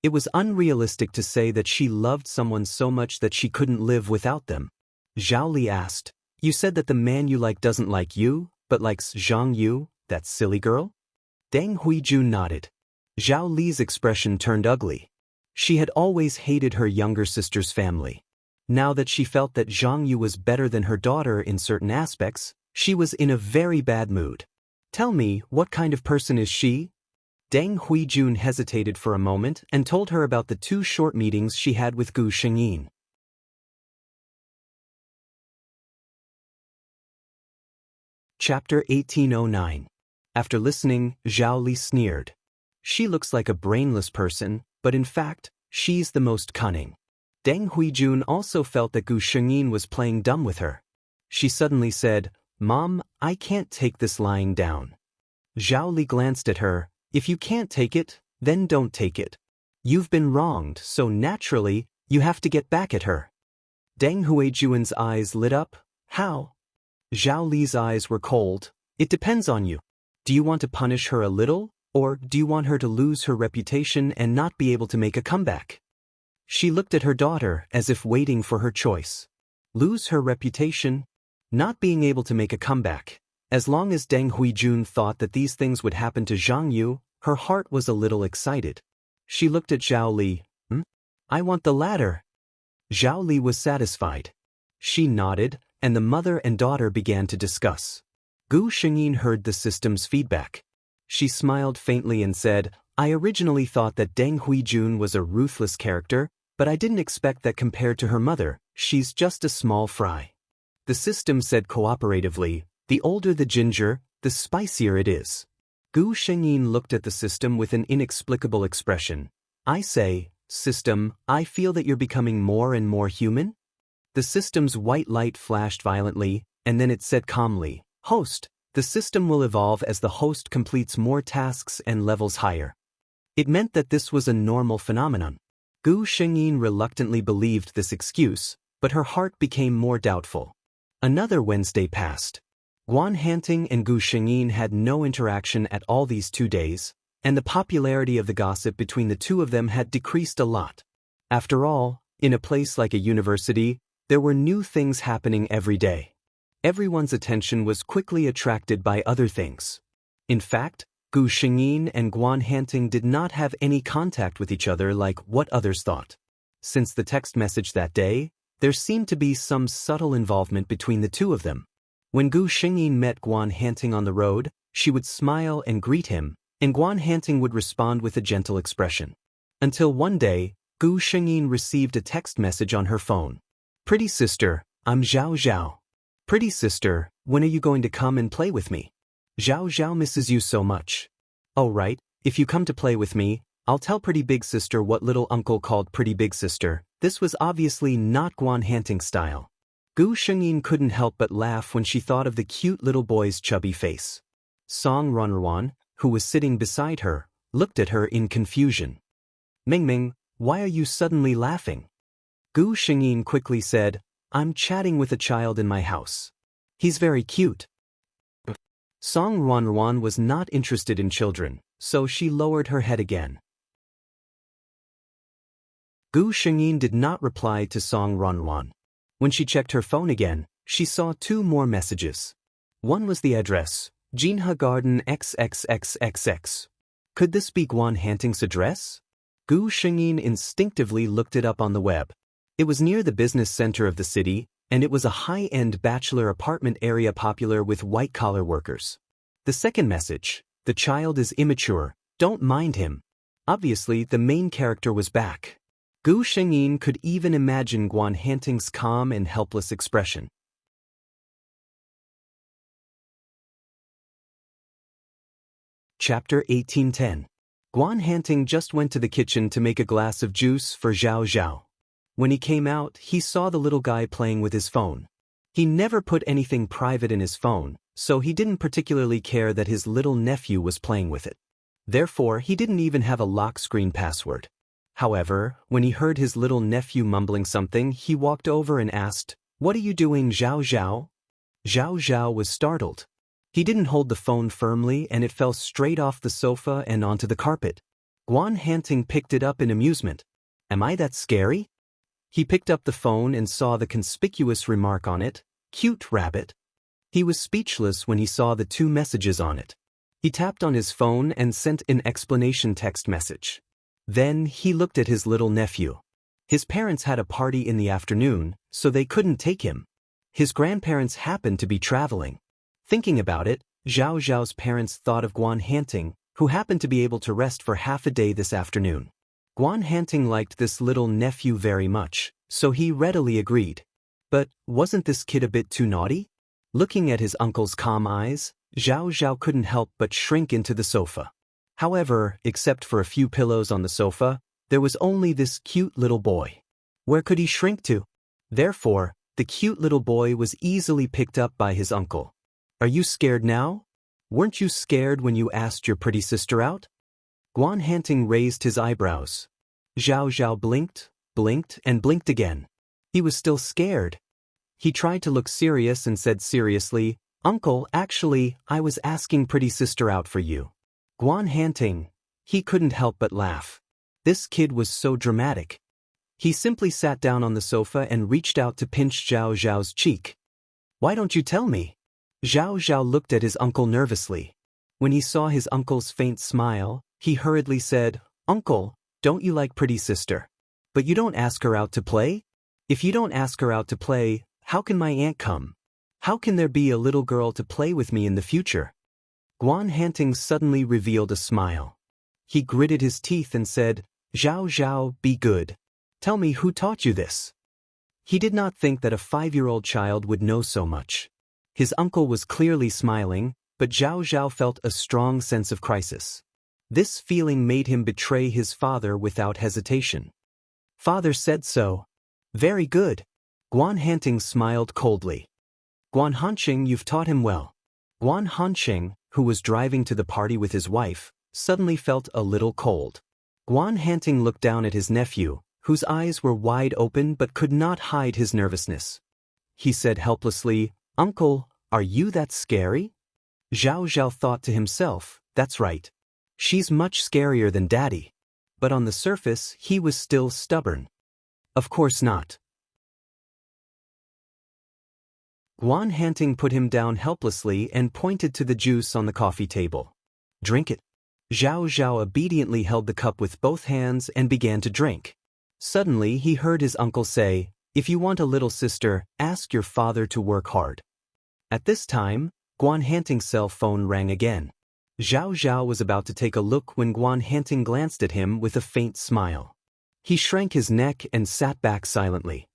It was unrealistic to say that she loved someone so much that she couldn't live without them. Zhao Li asked, "You said that the man you like doesn't like you, but likes Zhang Yu, that silly girl?" Deng Huijun nodded. Zhao Li's expression turned ugly. She had always hated her younger sister's family. Now that she felt that Zhang Yu was better than her daughter in certain aspects, she was in a very bad mood. "Tell me, what kind of person is she?" Deng Huijun hesitated for a moment and told her about the 2 short meetings she had with Gu Shengyin. Chapter 1809. After listening, Zhao Li sneered. "She looks like a brainless person, but in fact, she's the most cunning." Deng Huijun also felt that Gu Shengyin was playing dumb with her. She suddenly said, "Mom, I can't take this lying down." Zhao Li glanced at her. "If you can't take it, then don't take it. You've been wronged, so naturally, you have to get back at her." Deng Huijun's eyes lit up. "How?" Zhao Li's eyes were cold. "It depends on you. Do you want to punish her a little, or do you want her to lose her reputation and not be able to make a comeback?" She looked at her daughter as if waiting for her choice. Lose her reputation? Not being able to make a comeback. As long as Deng Huijun thought that these things would happen to Zhang Yu, her heart was a little excited. She looked at Zhao Li. I want the latter. Zhao Li was satisfied. She nodded, and the mother and daughter began to discuss. Gu Shengyin heard the system's feedback. She smiled faintly and said, I originally thought that Deng Huijun was a ruthless character, but I didn't expect that compared to her mother, she's just a small fry. The system said cooperatively, the older the ginger, the spicier it is. Gu Shengyin looked at the system with an inexplicable expression. I say, system, I feel that you're becoming more and more human? The system's white light flashed violently, and then it said calmly, Host, the system will evolve as the host completes more tasks and levels higher. It meant that this was a normal phenomenon. Gu Shengyin reluctantly believed this excuse, but her heart became more doubtful. Another Wednesday passed. Guan Hanting and Gu Shengyin had no interaction at all these 2 days, and the popularity of the gossip between the two of them had decreased a lot. After all, in a place like a university, there were new things happening every day. Everyone's attention was quickly attracted by other things. In fact, Gu Shengyin and Guan Hanting did not have any contact with each other like what others thought. Since the text message that day, there seemed to be some subtle involvement between the two of them. When Gu Shengyin met Guan Hanting on the road, she would smile and greet him, and Guan Hanting would respond with a gentle expression. Until one day, Gu Shengyin received a text message on her phone. Pretty sister, I'm Zhao Zhao. Pretty sister, when are you going to come and play with me? Zhao Zhao misses you so much. Oh right, if you come to play with me, I'll tell pretty big sister what little uncle called pretty big sister. This was obviously not Guan Hanting's style. Gu Shengyin couldn't help but laugh when she thought of the cute little boy's chubby face. Song Ronruan, who was sitting beside her, looked at her in confusion. Mingming, why are you suddenly laughing? Gu Shengyin quickly said, I'm chatting with a child in my house. He's very cute. Song Ronruan was not interested in children, so she lowered her head again. Gu Shengyin did not reply to Song Ronruan. When she checked her phone again, she saw 2 more messages. One was the address, Jinhe Garden XXXXX. Could this be Guan Hanting's address? Gu Shengyin instinctively looked it up on the web. It was near the business center of the city, and it was a high-end bachelor apartment area popular with white-collar workers. The second message, the child is immature, don't mind him. Obviously, the main character was back. Gu Shengyin could even imagine Guan Hanting's calm and helpless expression. Chapter 1810. Guan Hanting just went to the kitchen to make a glass of juice for Zhao Zhao. When he came out, he saw the little guy playing with his phone. He never put anything private in his phone, so he didn't particularly care that his little nephew was playing with it. Therefore, he didn't even have a lock screen password. However, when he heard his little nephew mumbling something, he walked over and asked, What are you doing, Zhao Zhao? Zhao Zhao was startled. He didn't hold the phone firmly and it fell straight off the sofa and onto the carpet. Guan Hanting picked it up in amusement. Am I that scary? He picked up the phone and saw the conspicuous remark on it, Cute rabbit. He was speechless when he saw the 2 messages on it. He tapped on his phone and sent an explanation text message. Then he looked at his little nephew. His parents had a party in the afternoon, so they couldn't take him. His grandparents happened to be traveling. Thinking about it, Zhao Zhao's parents thought of Guan Hanting, who happened to be able to rest for half a day this afternoon. Guan Hanting liked this little nephew very much, so he readily agreed. But wasn't this kid a bit too naughty? Looking at his uncle's calm eyes, Zhao Zhao couldn't help but shrink into the sofa. However, except for a few pillows on the sofa, there was only this cute little boy. Where could he shrink to? Therefore, the cute little boy was easily picked up by his uncle. Are you scared now? Weren't you scared when you asked your pretty sister out? Guan Hanting raised his eyebrows. Zhao Zhao blinked, and blinked again. He was still scared. He tried to look serious and said seriously, Uncle, actually, I was asking pretty sister out for you. Guan Hanting. He couldn't help but laugh. This kid was so dramatic. He simply sat down on the sofa and reached out to pinch Zhao Zhao's cheek. Why don't you tell me? Zhao Zhao looked at his uncle nervously. When he saw his uncle's faint smile, he hurriedly said, Uncle, Don't you like pretty sister? But you don't ask her out to play? If you don't ask her out to play, how can my aunt come? How can there be a little girl to play with me in the future? Guan Hanting suddenly revealed a smile. He gritted his teeth and said, Zhao Zhao, be good. Tell me who taught you this. He did not think that a 5-year-old child would know so much. His uncle was clearly smiling, but Zhao Zhao felt a strong sense of crisis. This feeling made him betray his father without hesitation. Father said so. Very good. Guan Hanting smiled coldly. Guan Hanqing, you've taught him well. Guan Hanqing, who was driving to the party with his wife, suddenly felt a little cold. Guan Hanting looked down at his nephew, whose eyes were wide open but could not hide his nervousness. He said helplessly, Uncle, are you that scary? Zhao Zhao thought to himself, that's right. She's much scarier than Daddy. But on the surface, he was still stubborn. Of course not. Guan Hanting put him down helplessly and pointed to the juice on the coffee table. Drink it. Zhao Zhao obediently held the cup with both hands and began to drink. Suddenly he heard his uncle say, if you want a little sister, ask your father to work hard. At this time, Guan Hanting's cell phone rang again. Zhao Zhao was about to take a look when Guan Hanting glanced at him with a faint smile. He shrank his neck and sat back silently.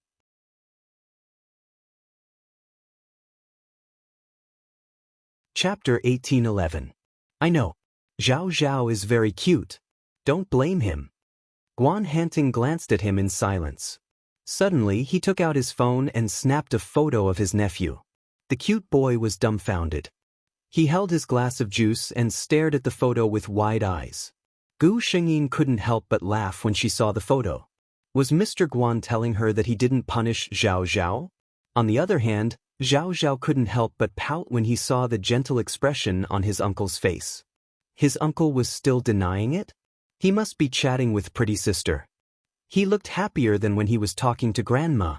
Chapter 1811. I know. Zhao Zhao is very cute. Don't blame him. Guan Hanting glanced at him in silence. Suddenly he took out his phone and snapped a photo of his nephew. The cute boy was dumbfounded. He held his glass of juice and stared at the photo with wide eyes. Gu Shengyin couldn't help but laugh when she saw the photo. Was Mr. Guan telling her that he didn't punish Zhao Zhao? On the other hand, Zhao Zhao couldn't help but pout when he saw the gentle expression on his uncle's face. His uncle was still denying it? He must be chatting with pretty sister. He looked happier than when he was talking to grandma.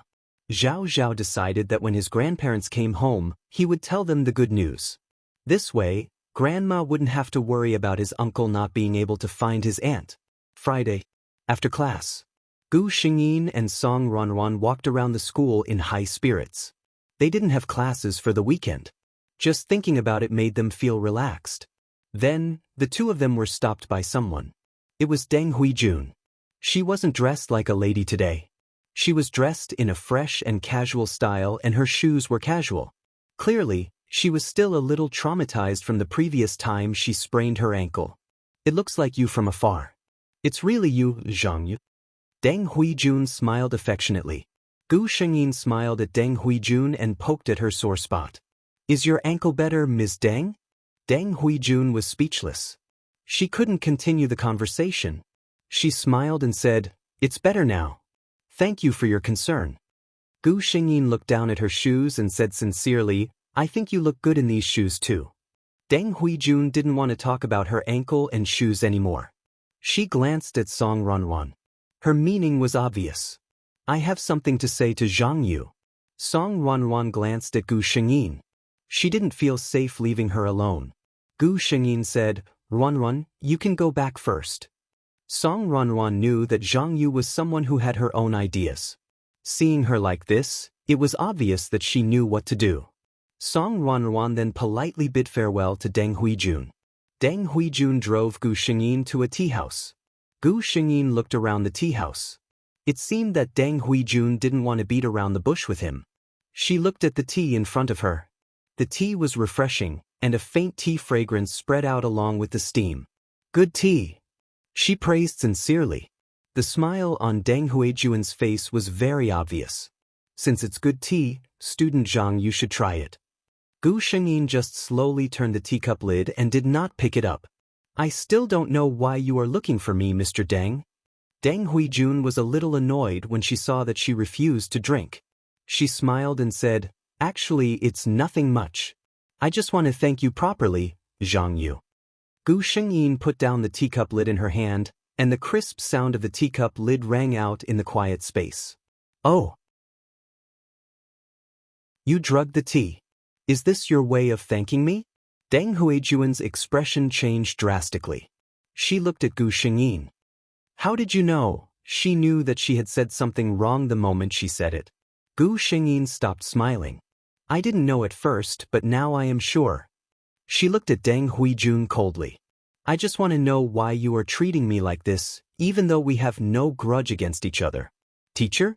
Zhao Zhao decided that when his grandparents came home, he would tell them the good news. This way, grandma wouldn't have to worry about his uncle not being able to find his aunt. Friday. After class, Gu Xingyin and Song Ronron walked around the school in high spirits. They didn't have classes for the weekend. Just thinking about it made them feel relaxed. Then, the two of them were stopped by someone. It was Deng Huijun. She wasn't dressed like a lady today. She was dressed in a fresh and casual style and her shoes were casual. Clearly, she was still a little traumatized from the previous time she sprained her ankle. It looks like you from afar. It's really you, Zhang Yu. Deng Huijun smiled affectionately. Gu Shengyin smiled at Deng Huijun and poked at her sore spot. Is your ankle better, Ms. Deng? Deng Huijun was speechless. She couldn't continue the conversation. She smiled and said, It's better now. Thank you for your concern. Gu Shengyin looked down at her shoes and said sincerely, I think you look good in these shoes too. Deng Huijun didn't want to talk about her ankle and shoes anymore. She glanced at Song Ronron. Her meaning was obvious. I have something to say to Zhang Yu. Song Ronron glanced at Gu Shengyin. She didn't feel safe leaving her alone. Gu Shengyin said, Ronron, you can go back first. Song Ronron knew that Zhang Yu was someone who had her own ideas. Seeing her like this, it was obvious that she knew what to do. Song Ronron then politely bid farewell to Deng Huijun. Deng Huijun drove Gu Shengyin to a tea house. Gu Shengyin looked around the tea house. It seemed that Deng Huijun didn't want to beat around the bush with him. She looked at the tea in front of her. The tea was refreshing, and a faint tea fragrance spread out along with the steam. Good tea. She praised sincerely. The smile on Deng Huijun's face was very obvious. Since it's good tea, student Zhang, you should try it. Gu Shengyin just slowly turned the teacup lid and did not pick it up. I still don't know why you are looking for me, Mr. Deng. Deng Huijun was a little annoyed when she saw that she refused to drink. She smiled and said, Actually, it's nothing much. I just want to thank you properly, Zhang Yu. Gu Shengyin put down the teacup lid in her hand, and the crisp sound of the teacup lid rang out in the quiet space. Oh. You drugged the tea. Is this your way of thanking me? Deng Huijun's expression changed drastically. She looked at Gu Shengyin. How did you know? She knew that she had said something wrong the moment she said it. Gu Shengyin stopped smiling. I didn't know at first, but now I am sure. She looked at Deng Huijun coldly. I just want to know why you are treating me like this, even though we have no grudge against each other. Teacher?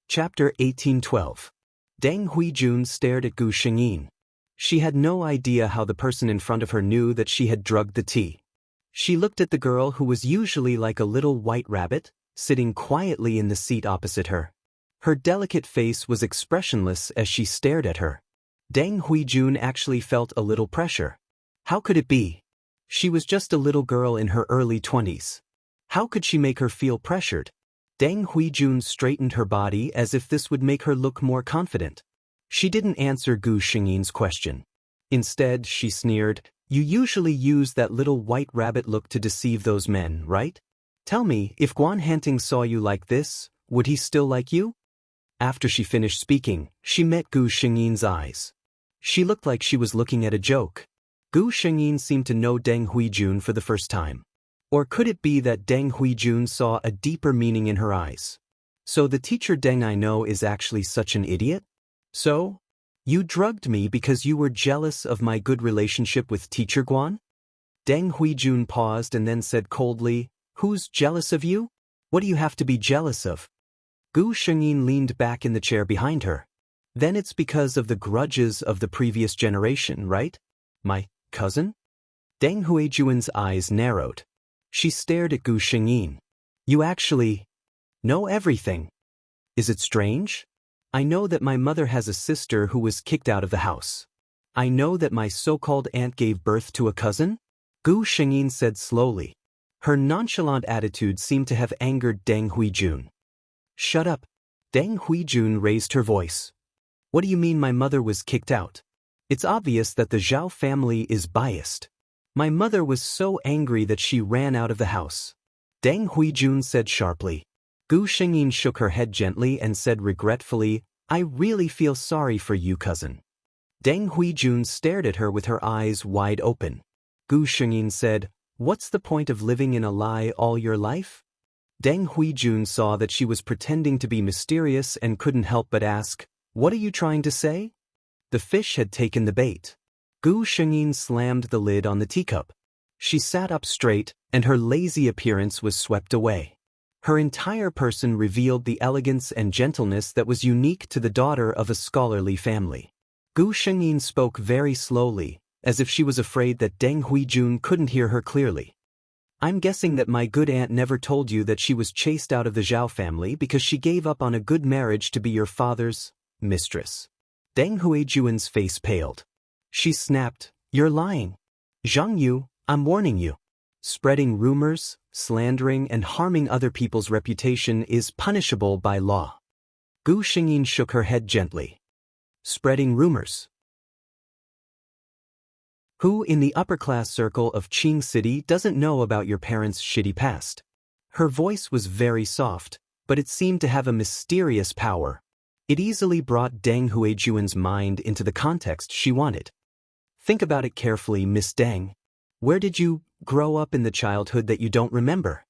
Chapter 1812. Deng Huijun stared at Gu Shengyin. She had no idea how the person in front of her knew that she had drugged the tea. She looked at the girl who was usually like a little white rabbit, sitting quietly in the seat opposite her. Her delicate face was expressionless as she stared at her. Deng Huijun actually felt a little pressure. How could it be? She was just a little girl in her early 20s. How could she make her feel pressured? Deng Huijun straightened her body as if this would make her look more confident. She didn't answer Gu Shengyin's question. Instead, she sneered, You usually use that little white rabbit look to deceive those men, right? Tell me, if Guan Hanting saw you like this, would he still like you? After she finished speaking, she met Gu Shengyin's eyes. She looked like she was looking at a joke. Gu Shengyin seemed to know Deng Huijun for the first time. Or could it be that Deng Huijun saw a deeper meaning in her eyes? So the teacher Deng I know is actually such an idiot? So? You drugged me because you were jealous of my good relationship with teacher Guan? Deng Huijun paused and then said coldly, Who's jealous of you? What do you have to be jealous of? Gu Shengyin leaned back in the chair behind her. Then it's because of the grudges of the previous generation, right? My cousin? Deng Huijun's eyes narrowed. She stared at Gu Shengyin. You actually know everything. Is it strange? I know that my mother has a sister who was kicked out of the house. I know that my so-called aunt gave birth to a cousin. Gu Shengyin said slowly. Her nonchalant attitude seemed to have angered Deng Huijun. Shut up. Deng Huijun raised her voice. What do you mean my mother was kicked out? It's obvious that the Zhao family is biased. My mother was so angry that she ran out of the house. Deng Huijun said sharply. Gu Shengyin shook her head gently and said regretfully, I really feel sorry for you, cousin. Deng Huijun stared at her with her eyes wide open. Gu Shengyin said, What's the point of living in a lie all your life? Deng Huijun saw that she was pretending to be mysterious and couldn't help but ask, What are you trying to say? The fish had taken the bait. Gu Shengyin slammed the lid on the teacup. She sat up straight, and her lazy appearance was swept away. Her entire person revealed the elegance and gentleness that was unique to the daughter of a scholarly family. Gu Shengyin spoke very slowly, as if she was afraid that Deng Huijun couldn't hear her clearly. I'm guessing that my good aunt never told you that she was chased out of the Zhao family because she gave up on a good marriage to be your father's mistress. Deng Huijun's face paled. She snapped, You're lying. Zhang Yu, I'm warning you. Spreading rumors, slandering, and harming other people's reputation is punishable by law. Gu Shengyin shook her head gently. Spreading rumors. Who in the upper-class circle of Qing City doesn't know about your parents' shitty past? Her voice was very soft, but it seemed to have a mysterious power. It easily brought Deng Huijun's mind into the context she wanted. Think about it carefully, Miss Deng. Where did you grow up in the childhood that you don't remember?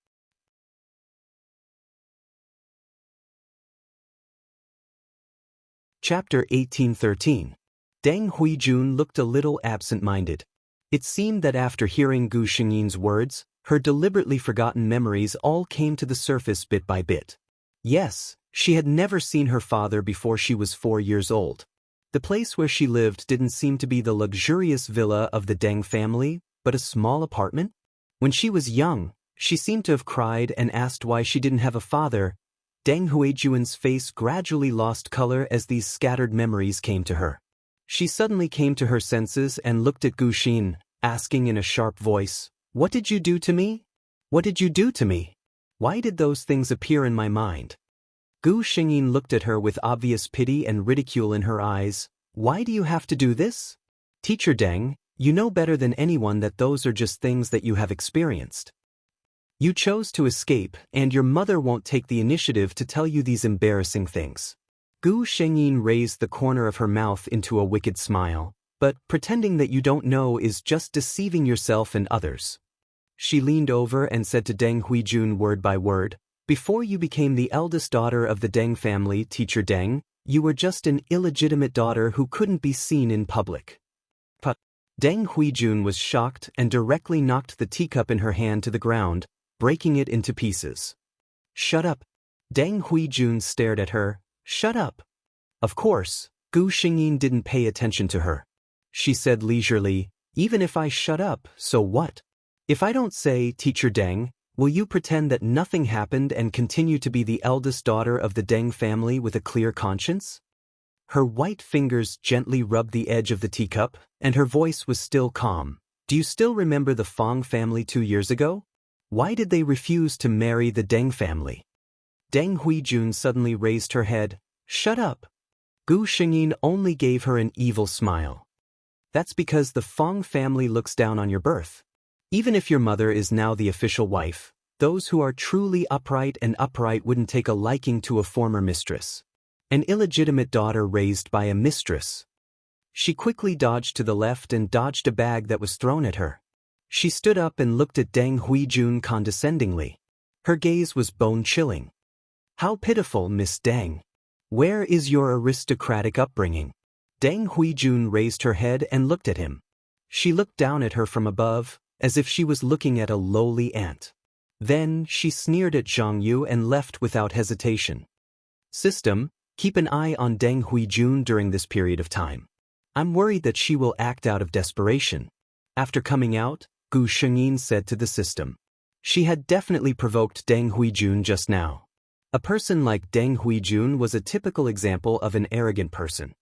Chapter 1813. Deng Huijun looked a little absent-minded. It seemed that after hearing Gu Shengyin's words, her deliberately forgotten memories all came to the surface bit by bit. Yes, she had never seen her father before she was 4 years old. The place where she lived didn't seem to be the luxurious villa of the Deng family, but a small apartment. When she was young, she seemed to have cried and asked why she didn't have a father. Deng Huijun's face gradually lost color as these scattered memories came to her. She suddenly came to her senses and looked at Gu Xin, asking in a sharp voice, What did you do to me? What did you do to me? Why did those things appear in my mind? Gu Shengyin looked at her with obvious pity and ridicule in her eyes. Why do you have to do this? Teacher Deng, you know better than anyone that those are just things that you have experienced. You chose to escape, and your mother won't take the initiative to tell you these embarrassing things. Gu Shengyin raised the corner of her mouth into a wicked smile. But pretending that you don't know is just deceiving yourself and others. She leaned over and said to Deng Huijun word by word, "Before you became the eldest daughter of the Deng family, Teacher Deng, you were just an illegitimate daughter who couldn't be seen in public." But Deng Huijun was shocked and directly knocked the teacup in her hand to the ground, breaking it into pieces. "Shut up." Deng Huijun stared at her. "Shut up." Of course, Gu Xingyin didn't pay attention to her. She said leisurely, "Even if I shut up, so what? If I don't say, Teacher Deng, will you pretend that nothing happened and continue to be the eldest daughter of the Deng family with a clear conscience?" Her white fingers gently rubbed the edge of the teacup, and her voice was still calm. "Do you still remember the Fong family 2 years ago? Why did they refuse to marry the Deng family?" Deng Huijun suddenly raised her head. "Shut up." Gu Xingyin only gave her an evil smile. "That's because the Fong family looks down on your birth. Even if your mother is now the official wife, those who are truly upright wouldn't take a liking to a former mistress. An illegitimate daughter raised by a mistress." She quickly dodged to the left and dodged a bag that was thrown at her. She stood up and looked at Deng Huijun condescendingly. Her gaze was bone-chilling. "How pitiful, Miss Deng. Where is your aristocratic upbringing?" Deng Huijun raised her head and looked at him. She looked down at her from above, as if she was looking at a lowly ant. Then she sneered at Zhang Yu and left without hesitation. "System, keep an eye on Deng Huijun during this period of time. I'm worried that she will act out of desperation." After coming out, Gu Shengyin said to the system. She had definitely provoked Deng Huijun just now. A person like Deng Huijun was a typical example of an arrogant person.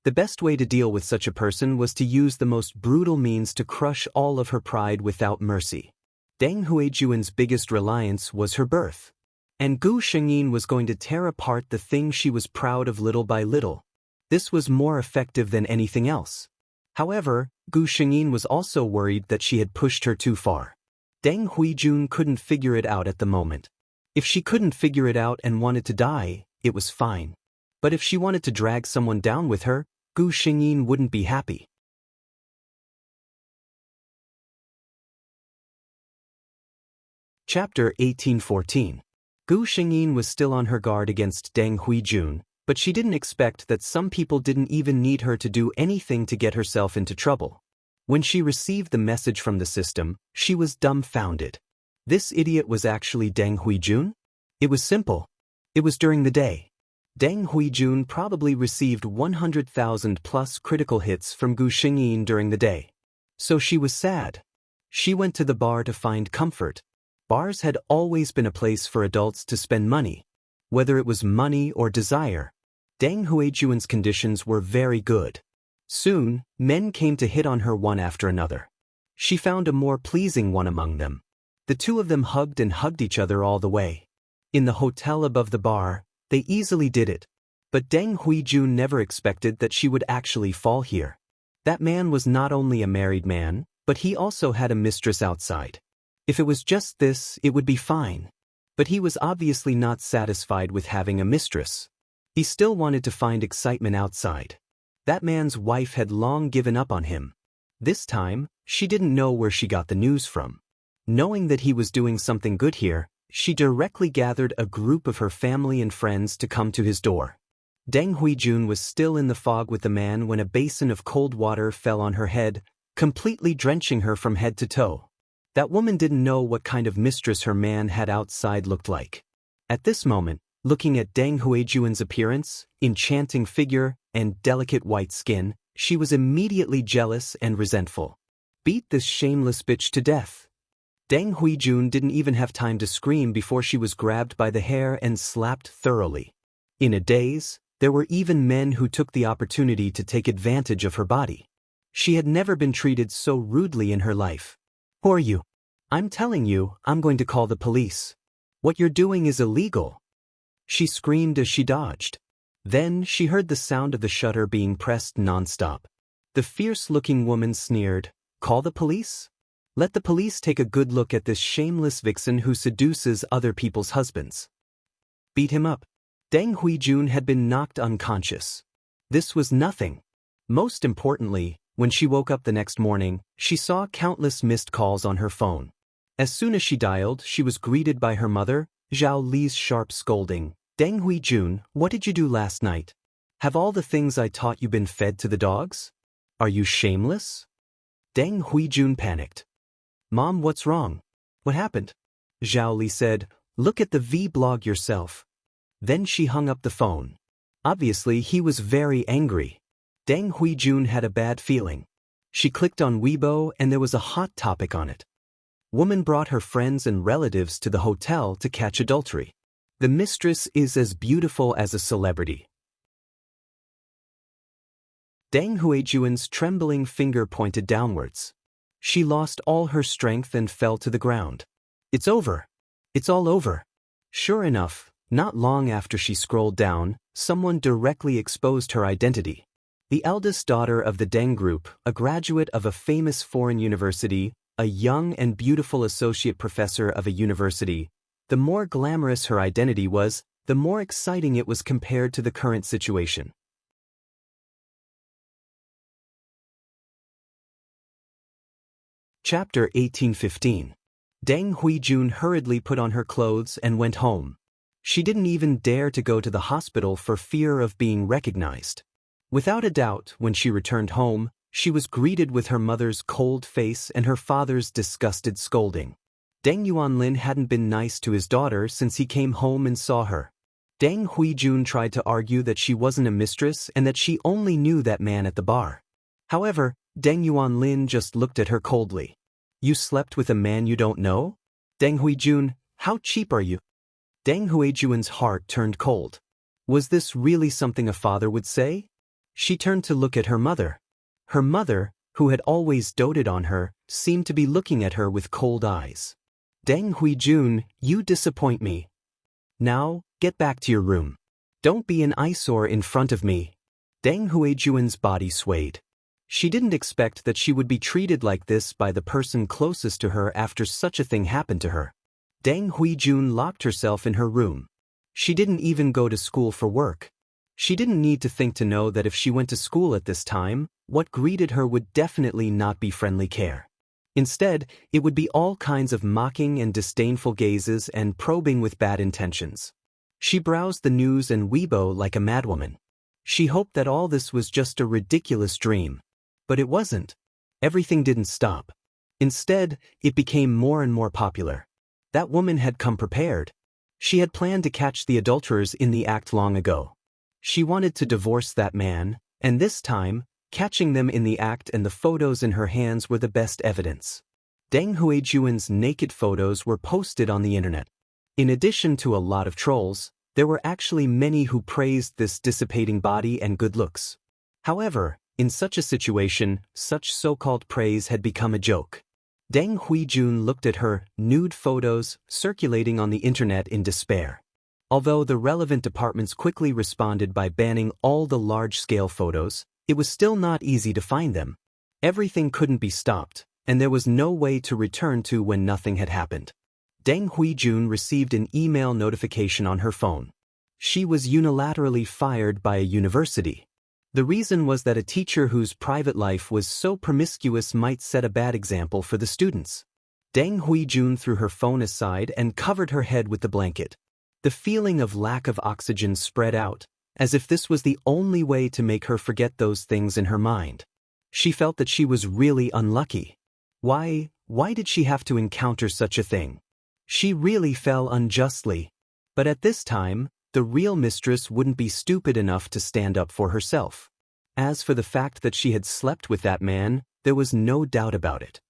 The best way to deal with such a person was to use the most brutal means to crush all of her pride without mercy. Deng Huijun's biggest reliance was her birth. And Gu Shengyin was going to tear apart the thing she was proud of little by little. This was more effective than anything else. However, Gu Shengyin was also worried that she had pushed her too far. Deng Huijun couldn't figure it out at the moment. If she couldn't figure it out and wanted to die, it was fine. But if she wanted to drag someone down with her, Gu Shengyin wouldn't be happy. Chapter 1814. Gu Shengyin was still on her guard against Deng Huijun, but she didn't expect that some people didn't even need her to do anything to get herself into trouble. When she received the message from the system, she was dumbfounded. This idiot was actually Deng Huijun? It was simple. It was during the day. Deng Huijun probably received 100,000 plus critical hits from Gu Shengyin during the day. So she was sad. She went to the bar to find comfort. Bars had always been a place for adults to spend money. Whether it was money or desire, Deng Huijun's conditions were very good. Soon, men came to hit on her one after another. She found a more pleasing one among them. The two of them hugged and hugged each other all the way. In the hotel above the bar, they easily did it. But Deng Huijun never expected that she would actually fall here. That man was not only a married man, but he also had a mistress outside. If it was just this, it would be fine. But he was obviously not satisfied with having a mistress. He still wanted to find excitement outside. That man's wife had long given up on him. This time, she didn't know where she got the news from. Knowing that he was doing something good here, she directly gathered a group of her family and friends to come to his door. Deng Huijun was still in the fog with the man when a basin of cold water fell on her head, completely drenching her from head to toe. That woman didn't know what kind of mistress her man had outside looked like. At this moment, looking at Deng Huijun's appearance, enchanting figure, and delicate white skin, she was immediately jealous and resentful. Beat this shameless bitch to death. Deng Huijun didn't even have time to scream before she was grabbed by the hair and slapped thoroughly. In a daze, there were even men who took the opportunity to take advantage of her body. She had never been treated so rudely in her life. "Who are you? I'm telling you, I'm going to call the police. What you're doing is illegal." She screamed as she dodged. Then she heard the sound of the shutter being pressed non-stop. The fierce-looking woman sneered, "Call the police? Let the police take a good look at this shameless vixen who seduces other people's husbands. Beat him up." Deng Huijun had been knocked unconscious. This was nothing. Most importantly, when she woke up the next morning, she saw countless missed calls on her phone. As soon as she dialed, she was greeted by her mother, Zhao Li's sharp scolding. Deng Huijun, what did you do last night? Have all the things I taught you been fed to the dogs? Are you shameless? Deng Huijun panicked. Mom, what's wrong? What happened? Zhao Li said, look at the V-blog yourself. Then she hung up the phone. Obviously, he was very angry. Deng Huijun had a bad feeling. She clicked on Weibo and there was a hot topic on it. Woman brought her friends and relatives to the hotel to catch adultery. The mistress is as beautiful as a celebrity. Deng Huijun's trembling finger pointed downwards. She lost all her strength and fell to the ground. It's over. It's all over. Sure enough, not long after she scrolled down, someone directly exposed her identity. The eldest daughter of the Deng group, a graduate of a famous foreign university, a young and beautiful associate professor of a university. The more glamorous her identity was, the more exciting it was compared to the current situation. Chapter 1815. Deng Huijun hurriedly put on her clothes and went home. She didn't even dare to go to the hospital for fear of being recognized. Without a doubt, when she returned home, she was greeted with her mother's cold face and her father's disgusted scolding. Deng Yuanlin hadn't been nice to his daughter since he came home and saw her. Deng Huijun tried to argue that she wasn't a mistress and that she only knew that man at the bar. However, Deng Yuanlin just looked at her coldly. You slept with a man you don't know? Deng Huijun, how cheap are you? Deng Huijun's heart turned cold. Was this really something a father would say? She turned to look at her mother. Her mother, who had always doted on her, seemed to be looking at her with cold eyes. Deng Huijun, you disappoint me. Now, get back to your room. Don't be an eyesore in front of me. Deng Huijun's body swayed. She didn't expect that she would be treated like this by the person closest to her after such a thing happened to her. Deng Huijun locked herself in her room. She didn't even go to school for work. She didn't need to think to know that if she went to school at this time, what greeted her would definitely not be friendly care. Instead, it would be all kinds of mocking and disdainful gazes and probing with bad intentions. She browsed the news and Weibo like a madwoman. She hoped that all this was just a ridiculous dream. But it wasn't. Everything didn't stop. Instead, it became more and more popular. That woman had come prepared. She had planned to catch the adulterers in the act long ago. She wanted to divorce that man, and this time, catching them in the act and the photos in her hands were the best evidence. Deng Huijun's naked photos were posted on the internet. In addition to a lot of trolls, there were actually many who praised this dissipating body and good looks. However, in such a situation, such so-called praise had become a joke. Deng Huijun looked at her nude photos circulating on the internet in despair. Although the relevant departments quickly responded by banning all the large-scale photos, it was still not easy to find them. Everything couldn't be stopped, and there was no way to return to when nothing had happened. Deng Huijun received an email notification on her phone. She was unilaterally fired by a university. The reason was that a teacher whose private life was so promiscuous might set a bad example for the students. Deng Huijun threw her phone aside and covered her head with the blanket. The feeling of lack of oxygen spread out, as if this was the only way to make her forget those things in her mind. She felt that she was really unlucky. Why did she have to encounter such a thing? She really fell unjustly. But at this time, the real mistress wouldn't be stupid enough to stand up for herself. As for the fact that she had slept with that man, there was no doubt about it.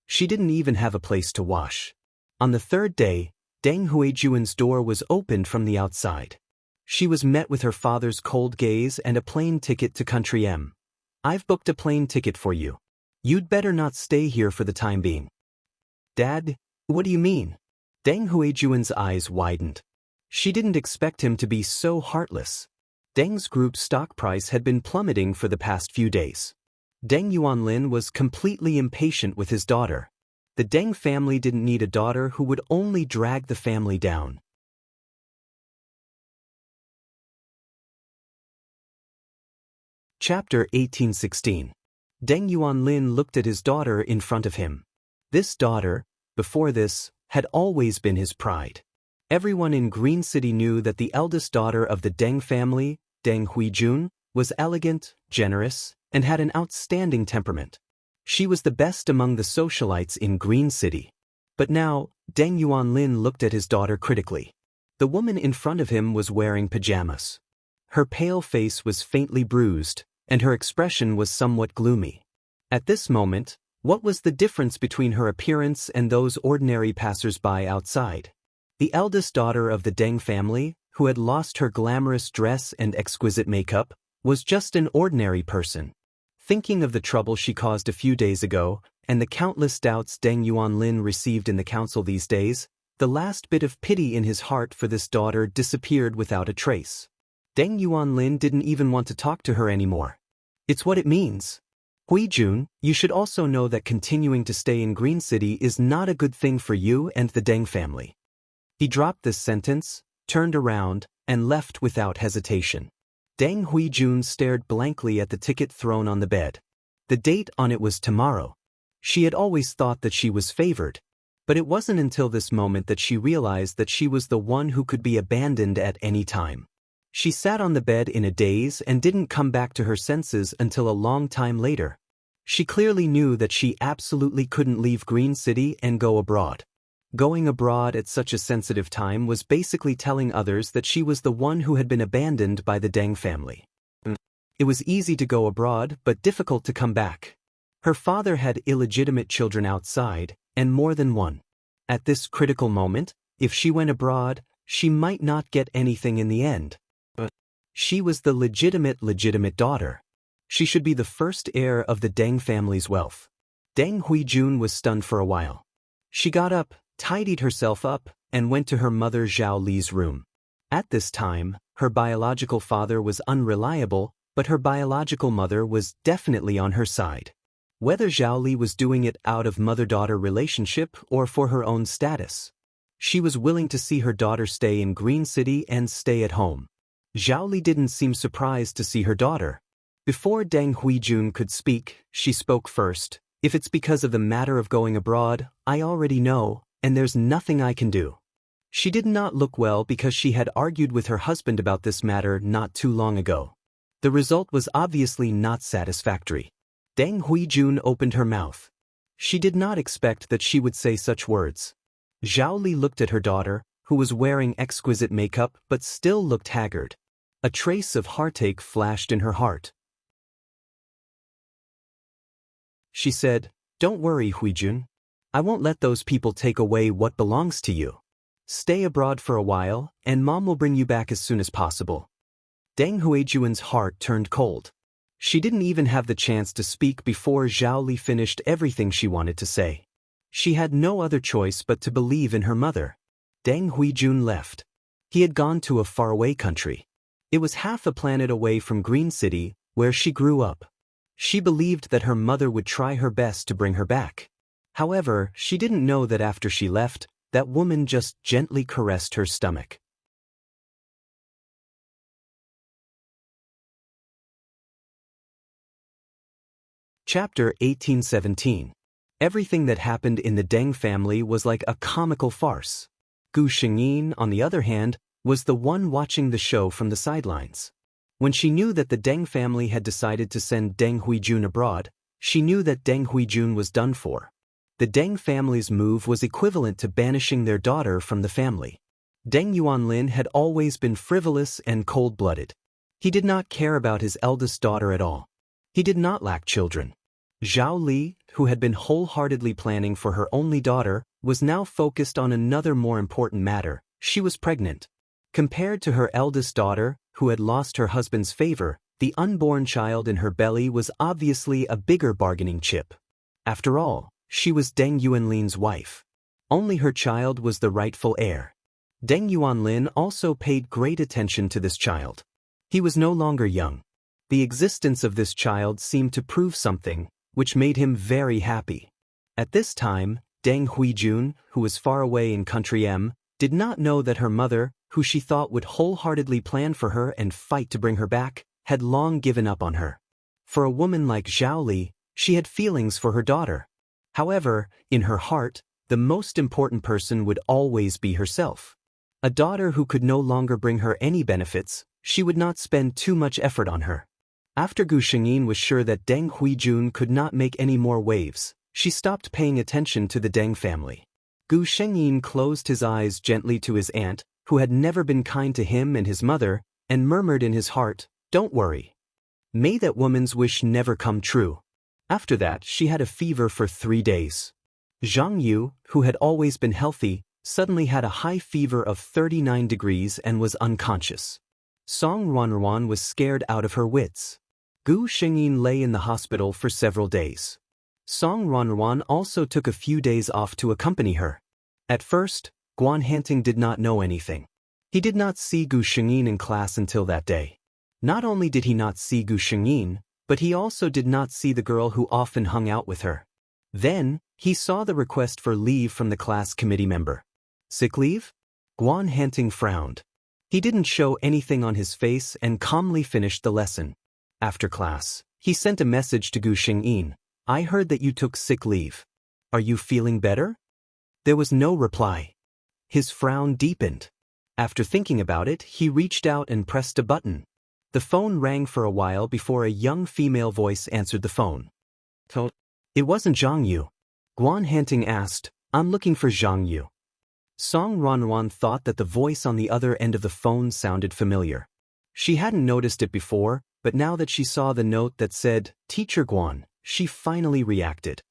She didn't even have a place to wash. On the third day, Deng Huijun's door was opened from the outside. She was met with her father's cold gaze and a plane ticket to Country M. I've booked a plane ticket for you. You'd better not stay here for the time being. Dad, what do you mean? Deng Huijun's eyes widened. She didn't expect him to be so heartless. Deng's group's stock price had been plummeting for the past few days. Deng Yuanlin was completely impatient with his daughter. The Deng family didn't need a daughter who would only drag the family down. Chapter 1816. Deng Yuanlin looked at his daughter in front of him. This daughter, before this, had always been his pride. Everyone in Green City knew that the eldest daughter of the Deng family, Deng Huijun, was elegant, generous, and had an outstanding temperament. She was the best among the socialites in Green City. But now, Deng Yuanlin looked at his daughter critically. The woman in front of him was wearing pajamas. Her pale face was faintly bruised, and her expression was somewhat gloomy. At this moment, what was the difference between her appearance and those ordinary passers-by outside? The eldest daughter of the Deng family, who had lost her glamorous dress and exquisite makeup, was just an ordinary person. Thinking of the trouble she caused a few days ago, and the countless doubts Deng Yuanlin received in the council these days, the last bit of pity in his heart for this daughter disappeared without a trace. Deng Yuanlin didn't even want to talk to her anymore. It's what it means. Huijun, you should also know that continuing to stay in Green City is not a good thing for you and the Deng family. He dropped this sentence, turned around, and left without hesitation. Deng Huijun stared blankly at the ticket thrown on the bed. The date on it was tomorrow. She had always thought that she was favored, but it wasn't until this moment that she realized that she was the one who could be abandoned at any time. She sat on the bed in a daze and didn't come back to her senses until a long time later. She clearly knew that she absolutely couldn't leave Green City and go abroad. Going abroad at such a sensitive time was basically telling others that she was the one who had been abandoned by the Deng family. It was easy to go abroad, but difficult to come back. Her father had illegitimate children outside, and more than one. At this critical moment, if she went abroad, she might not get anything in the end. But she was the legitimate daughter. She should be the first heir of the Deng family's wealth. Deng Huijun was stunned for a while. She got up, tidied herself up, and went to her mother Zhao Li's room. At this time, her biological father was unreliable, but her biological mother was definitely on her side. Whether Zhao Li was doing it out of mother-daughter relationship or for her own status, she was willing to see her daughter stay in Green City and stay at home. Zhao Li didn't seem surprised to see her daughter. Before Deng Huijun could speak, she spoke first. If it's because of the matter of going abroad, I already know, and there's nothing I can do. She did not look well because she had argued with her husband about this matter not too long ago. The result was obviously not satisfactory. Deng Huijun opened her mouth. She did not expect that she would say such words. Zhao Li looked at her daughter, who was wearing exquisite makeup but still looked haggard. A trace of heartache flashed in her heart. She said, "Don't worry, Huijun. I won't let those people take away what belongs to you. Stay abroad for a while, and Mom will bring you back as soon as possible." Deng Huijun's heart turned cold. She didn't even have the chance to speak before Zhao Li finished everything she wanted to say. She had no other choice but to believe in her mother. Deng Huijun left. He had gone to a faraway country. It was half a planet away from Green City, where she grew up. She believed that her mother would try her best to bring her back. However, she didn't know that after she left, that woman just gently caressed her stomach. Chapter 1817. Everything that happened in the Deng family was like a comical farce. Gu Shengyin, on the other hand, was the one watching the show from the sidelines. When she knew that the Deng family had decided to send Deng Huijun abroad, she knew that Deng Huijun was done for. The Deng family's move was equivalent to banishing their daughter from the family. Deng Yuanlin had always been frivolous and cold-blooded. He did not care about his eldest daughter at all. He did not lack children. Zhao Li, who had been wholeheartedly planning for her only daughter, was now focused on another more important matter. She was pregnant. Compared to her eldest daughter, who had lost her husband's favor, the unborn child in her belly was obviously a bigger bargaining chip. After all, she was Deng Yuanlin's wife. Only her child was the rightful heir. Deng Yuanlin also paid great attention to this child. He was no longer young. The existence of this child seemed to prove something, which made him very happy. At this time, Deng Huijun, who was far away in Country M, did not know that her mother, who she thought would wholeheartedly plan for her and fight to bring her back, had long given up on her. For a woman like Zhao Li, she had feelings for her daughter. However, in her heart, the most important person would always be herself. A daughter who could no longer bring her any benefits, she would not spend too much effort on her. After Gu Shengyin was sure that Deng Huijun could not make any more waves, she stopped paying attention to the Deng family. Gu Shengyin closed his eyes gently to his aunt, who had never been kind to him and his mother, and murmured in his heart, "Don't worry. May that woman's wish never come true." After that, she had a fever for 3 days. Zhang Yu, who had always been healthy, suddenly had a high fever of 39 degrees and was unconscious. Song Ruanruan was scared out of her wits. Gu Shengyin lay in the hospital for several days. Song Ruanruan also took a few days off to accompany her. At first, Guan Hanting did not know anything. He did not see Gu Shengyin in class until that day. Not only did he not see Gu Shengyin, but he also did not see the girl who often hung out with her. Then, he saw the request for leave from the class committee member. Sick leave? Guan Hanting frowned. He didn't show anything on his face and calmly finished the lesson. After class, he sent a message to Gu Shengyin. "I heard that you took sick leave. Are you feeling better?" There was no reply. His frown deepened. After thinking about it, he reached out and pressed a button. The phone rang for a while before a young female voice answered the phone. It wasn't Zhang Yu. Guan Hanting asked, "I'm looking for Zhang Yu." Song Ruanruan thought that the voice on the other end of the phone sounded familiar. She hadn't noticed it before, but now that she saw the note that said, "Teacher Guan," she finally reacted.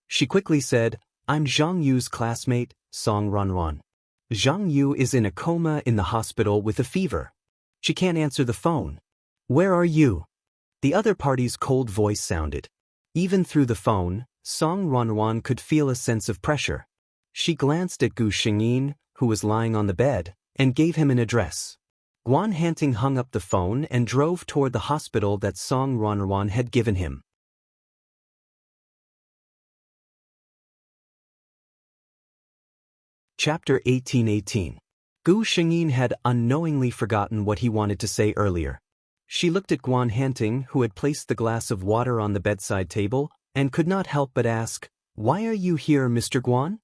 She quickly said, "I'm Zhang Yu's classmate, Song Ruanruan. Zhang Yu is in a coma in the hospital with a fever. She can't answer the phone. Where are you?" The other party's cold voice sounded. Even through the phone, Song Ruanruan could feel a sense of pressure. She glanced at Gu Shengyin, who was lying on the bed, and gave him an address. Guan Hanting hung up the phone and drove toward the hospital that Song Ruanruan had given him. Chapter 1818. Gu Shengyin had unknowingly forgotten what he wanted to say earlier. She looked at Guan Hanting, who had placed the glass of water on the bedside table, and could not help but ask, "Why are you here, Mr. Guan?"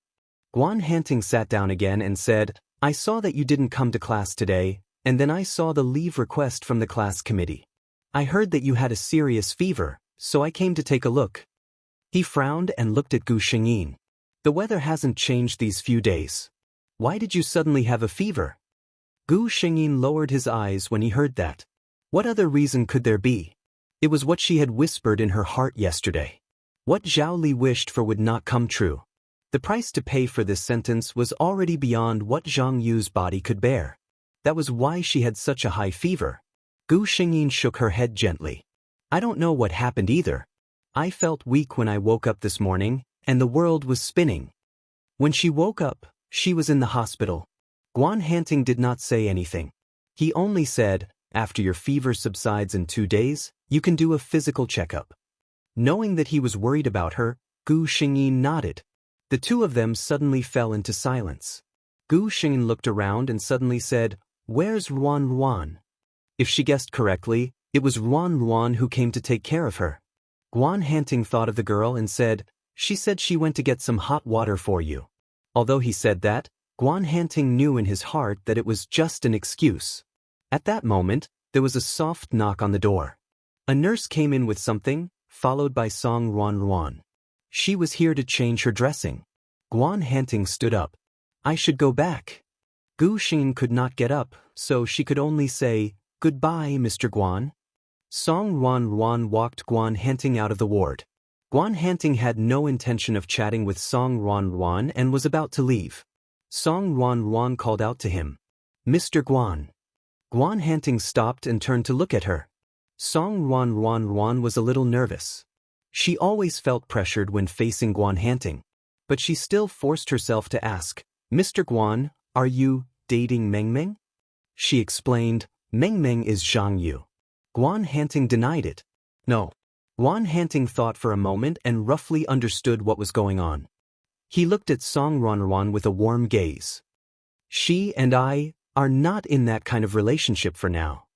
Guan Hanting sat down again and said, "I saw that you didn't come to class today, and then I saw the leave request from the class committee. I heard that you had a serious fever, so I came to take a look." He frowned and looked at Gu Shengyin. "The weather hasn't changed these few days. Why did you suddenly have a fever?" Gu Shengyin lowered his eyes when he heard that. What other reason could there be? It was what she had whispered in her heart yesterday. What Zhao Li wished for would not come true. The price to pay for this sentence was already beyond what Zhang Yu's body could bear. That was why she had such a high fever. Gu Shengyin shook her head gently. "I don't know what happened either. I felt weak when I woke up this morning, and the world was spinning." When she woke up, she was in the hospital. Guan Hanting did not say anything. He only said, "After your fever subsides in 2 days, you can do a physical checkup." Knowing that he was worried about her, Gu Shengyin nodded. The two of them suddenly fell into silence. Gu Shengyin looked around and suddenly said, "Where's Ruanruan?" If she guessed correctly, it was Ruanruan who came to take care of her. Guan Hanting thought of the girl and said, "She said she went to get some hot water for you." Although he said that, Guan Hanting knew in his heart that it was just an excuse. At that moment, there was a soft knock on the door. A nurse came in with something, followed by Song Ruanruan. She was here to change her dressing. Guan Hanting stood up. "I should go back." Gu Shengyin could not get up, so she could only say, "Goodbye, Mr. Guan." Song Ruanruan walked Guan Hanting out of the ward. Guan Hanting had no intention of chatting with Song Ruanruan and was about to leave. Song Ruanruan called out to him, "Mr. Guan." Guan Hanting stopped and turned to look at her. Song Ruanruan was a little nervous. She always felt pressured when facing Guan Hanting, but she still forced herself to ask, "Mr. Guan, are you dating Meng Meng?" She explained, "Meng Meng is Zhang Yu." Guan Hanting denied it. No. Guan Hanting thought for a moment and roughly understood what was going on. He looked at Song Ruanruan with a warm gaze. "She and I are not in that kind of relationship for now."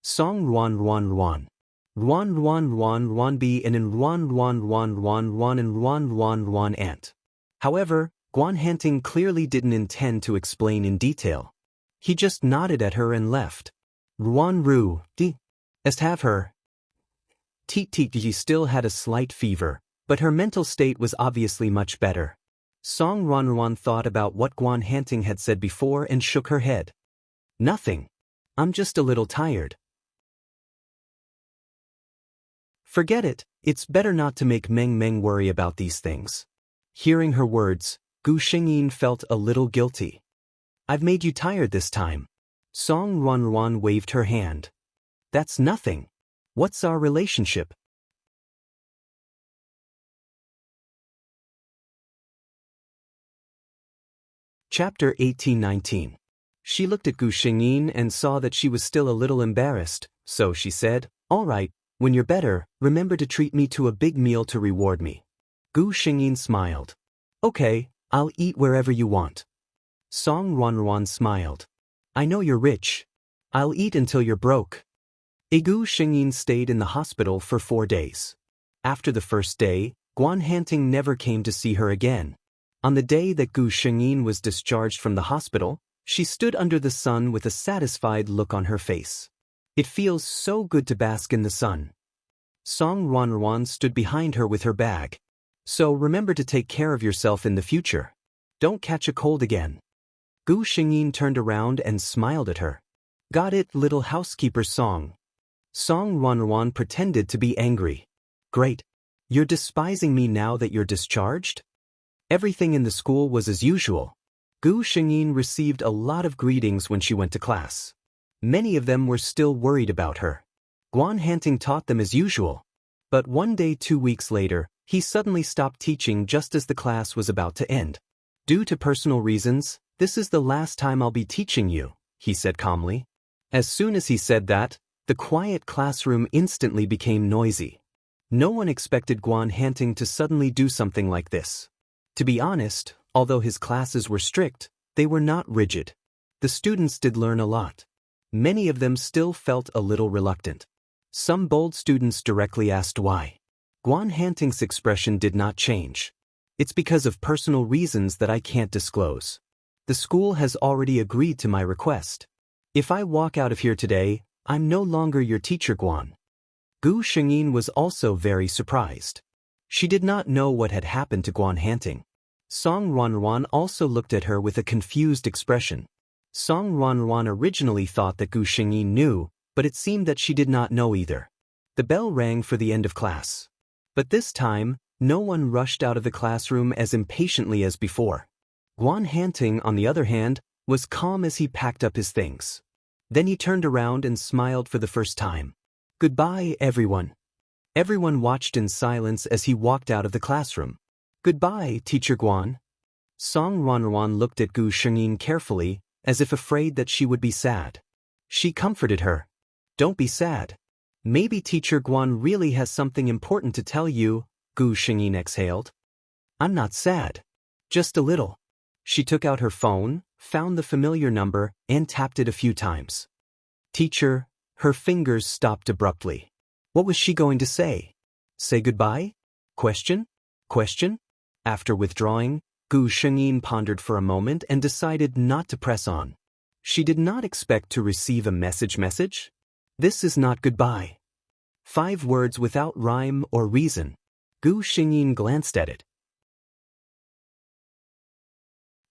Song Ruan Ruan Ruan. Ruan Ruan Ruan Ruan B and in Ruan Ruan Ruan Ruan Ruan and Ruan Ruan Ruan Ant. However, Guan Hanting clearly didn't intend to explain in detail. He just nodded at her and left. Ruan Ru, di. Est have her. She still had a slight fever, but her mental state was obviously much better. Song Ruan Ruan thought about what Guan Hanting had said before and shook her head. Nothing. I'm just a little tired. Forget it, it's better not to make Meng Meng worry about these things. Hearing her words, Gu Xingyin felt a little guilty. I've made you tired this time. Song Ruan Ruan waved her hand. That's nothing. What's our relationship? Chapter 18-19. She looked at Gu Xingyin and saw that she was still a little embarrassed, so she said, All right, when you're better, remember to treat me to a big meal to reward me. Gu Xingyin smiled. Okay, I'll eat wherever you want. Song Ruan Ruan smiled. I know you're rich. I'll eat until you're broke. Gu Xingyin stayed in the hospital for 4 days. After the first day, Guan Hanting never came to see her again. On the day that Gu Xingyin was discharged from the hospital, she stood under the sun with a satisfied look on her face. It feels so good to bask in the sun. Song Ruan Ruan stood behind her with her bag. So remember to take care of yourself in the future. Don't catch a cold again. Gu Xingyin turned around and smiled at her. Got it, little housekeeper Song. Song Ruan Ruan pretended to be angry. Great. You're despising me now that you're discharged? Everything in the school was as usual. Gu Xingyin received a lot of greetings when she went to class. Many of them were still worried about her. Guan Hanting taught them as usual. But one day 2 weeks later, he suddenly stopped teaching just as the class was about to end. Due to personal reasons, this is the last time I'll be teaching you, he said calmly. As soon as he said that, the quiet classroom instantly became noisy. No one expected Guan Hanting to suddenly do something like this. To be honest, although his classes were strict, they were not rigid. The students did learn a lot. Many of them still felt a little reluctant. Some bold students directly asked why. Guan Hanting's expression did not change. It's because of personal reasons that I can't disclose. The school has already agreed to my request. If I walk out of here today, I'm no longer your teacher, Guan. Gu Xingyin was also very surprised. She did not know what had happened to Guan Hanting. Song Ruan Ruan also looked at her with a confused expression. Song Ruan Ruan originally thought that Gu Xingyin knew, but it seemed that she did not know either. The bell rang for the end of class. But this time, no one rushed out of the classroom as impatiently as before. Guan Hanting, on the other hand, was calm as he packed up his things. Then he turned around and smiled for the first time. Goodbye, everyone. Everyone watched in silence as he walked out of the classroom. Goodbye, Teacher Guan. Song Ruan Ruan looked at Gu Xingyin carefully, as if afraid that she would be sad. She comforted her. Don't be sad. Maybe Teacher Guan really has something important to tell you, Gu Xingyin exhaled. I'm not sad. Just a little. She took out her phone, found the familiar number, and tapped it a few times. Teacher, her fingers stopped abruptly. What was she going to say? Say goodbye? Question? Question? After withdrawing, Gu Xingyin pondered for a moment and decided not to press on. She did not expect to receive a message. This is not goodbye. 5 words without rhyme or reason. Gu Xingyin glanced at it.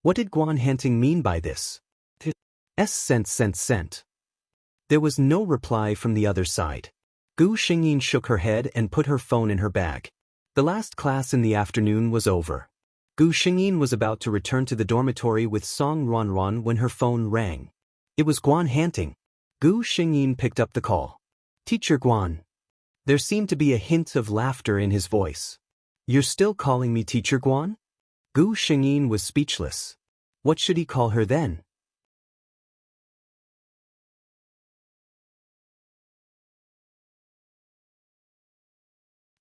What did Guan Hanting mean by this? Sent. There was no reply from the other side. Gu Xingyin shook her head and put her phone in her bag. The last class in the afternoon was over. Gu Xingyin was about to return to the dormitory with Song Ruan Ruan when her phone rang. It was Guan Hanting. Gu Xingyin picked up the call. Teacher Guan. There seemed to be a hint of laughter in his voice. You're still calling me Teacher Guan? Gu Xingyin was speechless. What should he call her then?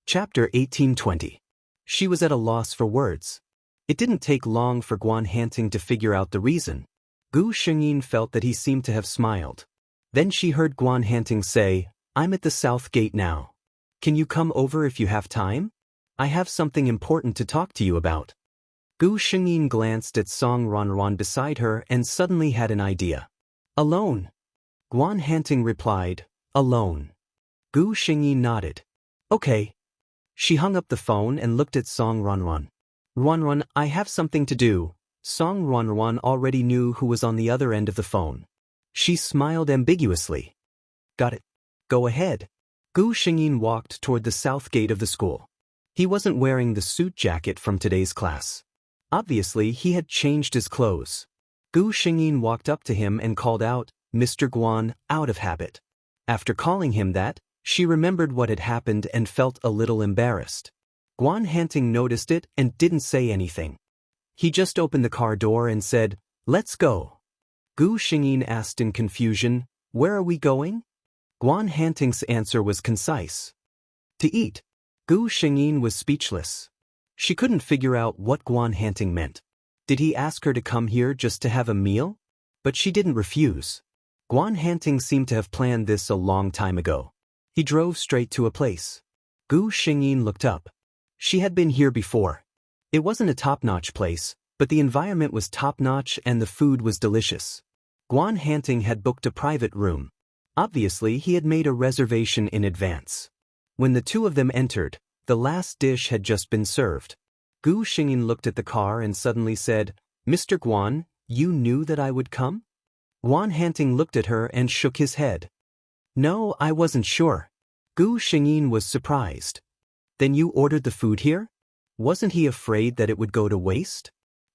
Chapter 18-20. She was at a loss for words. It didn't take long for Guan Hanting to figure out the reason. Gu Xingyin felt that he seemed to have smiled. Then she heard Guan Hanting say, "I'm at the south gate now. Can you come over if you have time? I have something important to talk to you about." Gu Shengyin glanced at Song Ronron beside her and suddenly had an idea. "Alone?" Guan Hanting replied, "Alone." Gu Shengyin nodded. "Okay." She hung up the phone and looked at Song Ronron. "Ronron, I have something to do." Song Ronron already knew who was on the other end of the phone. She smiled ambiguously. "Got it. Go ahead." Gu Shengyin walked toward the south gate of the school. He wasn't wearing the suit jacket from today's class. Obviously, he had changed his clothes. Gu Shengyin walked up to him and called out, "Mr. Guan," out of habit. After calling him that, she remembered what had happened and felt a little embarrassed. Guan Hanting noticed it and didn't say anything. He just opened the car door and said, "Let's go." Gu Shengyin asked in confusion, "Where are we going?" Guan Hanting's answer was concise. "To eat." Gu Shengyin was speechless. She couldn't figure out what Guan Hanting meant. Did he ask her to come here just to have a meal? But she didn't refuse. Guan Hanting seemed to have planned this a long time ago. He drove straight to a place. Gu Shengyin looked up. She had been here before. It wasn't a top-notch place, but the environment was top-notch and the food was delicious. Guan Hanting had booked a private room. Obviously, he had made a reservation in advance. When the two of them entered, the last dish had just been served. Gu Shengyin looked at the car and suddenly said, "Mr. Guan, you knew that I would come?" Guan Hanting looked at her and shook his head. "No, I wasn't sure." Gu Shengyin was surprised. "Then you ordered the food here? Wasn't he afraid that it would go to waste?"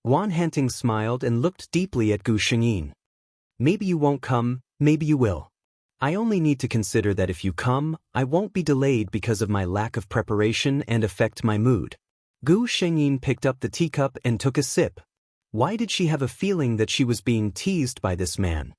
Guan Hanting smiled and looked deeply at Gu Shengyin. "Maybe you won't come, maybe you will. I only need to consider that if you come, I won't be delayed because of my lack of preparation and affect my mood." Gu Shengyin picked up the teacup and took a sip. Why did she have a feeling that she was being teased by this man?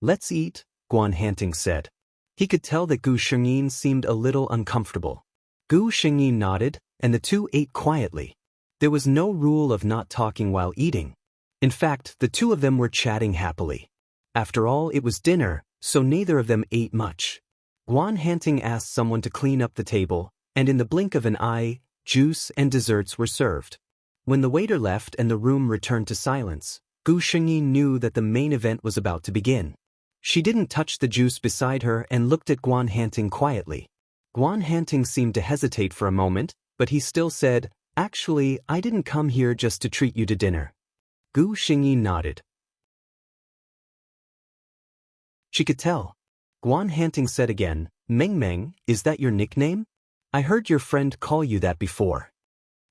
"Let's eat," Guan Hanting said. He could tell that Gu Shengyin seemed a little uncomfortable. Gu Shengyin nodded, and the two ate quietly. There was no rule of not talking while eating. In fact, the two of them were chatting happily. After all, it was dinner, so neither of them ate much. Guan Hanting asked someone to clean up the table, and in the blink of an eye, juice and desserts were served. When the waiter left and the room returned to silence, Gu Shengyin knew that the main event was about to begin. She didn't touch the juice beside her and looked at Guan Hanting quietly. Guan Hanting seemed to hesitate for a moment, but he still said, "Actually, I didn't come here just to treat you to dinner." Gu Shengyin nodded. She could tell. Guan Hanting said again, "Meng Meng, is that your nickname? I heard your friend call you that before."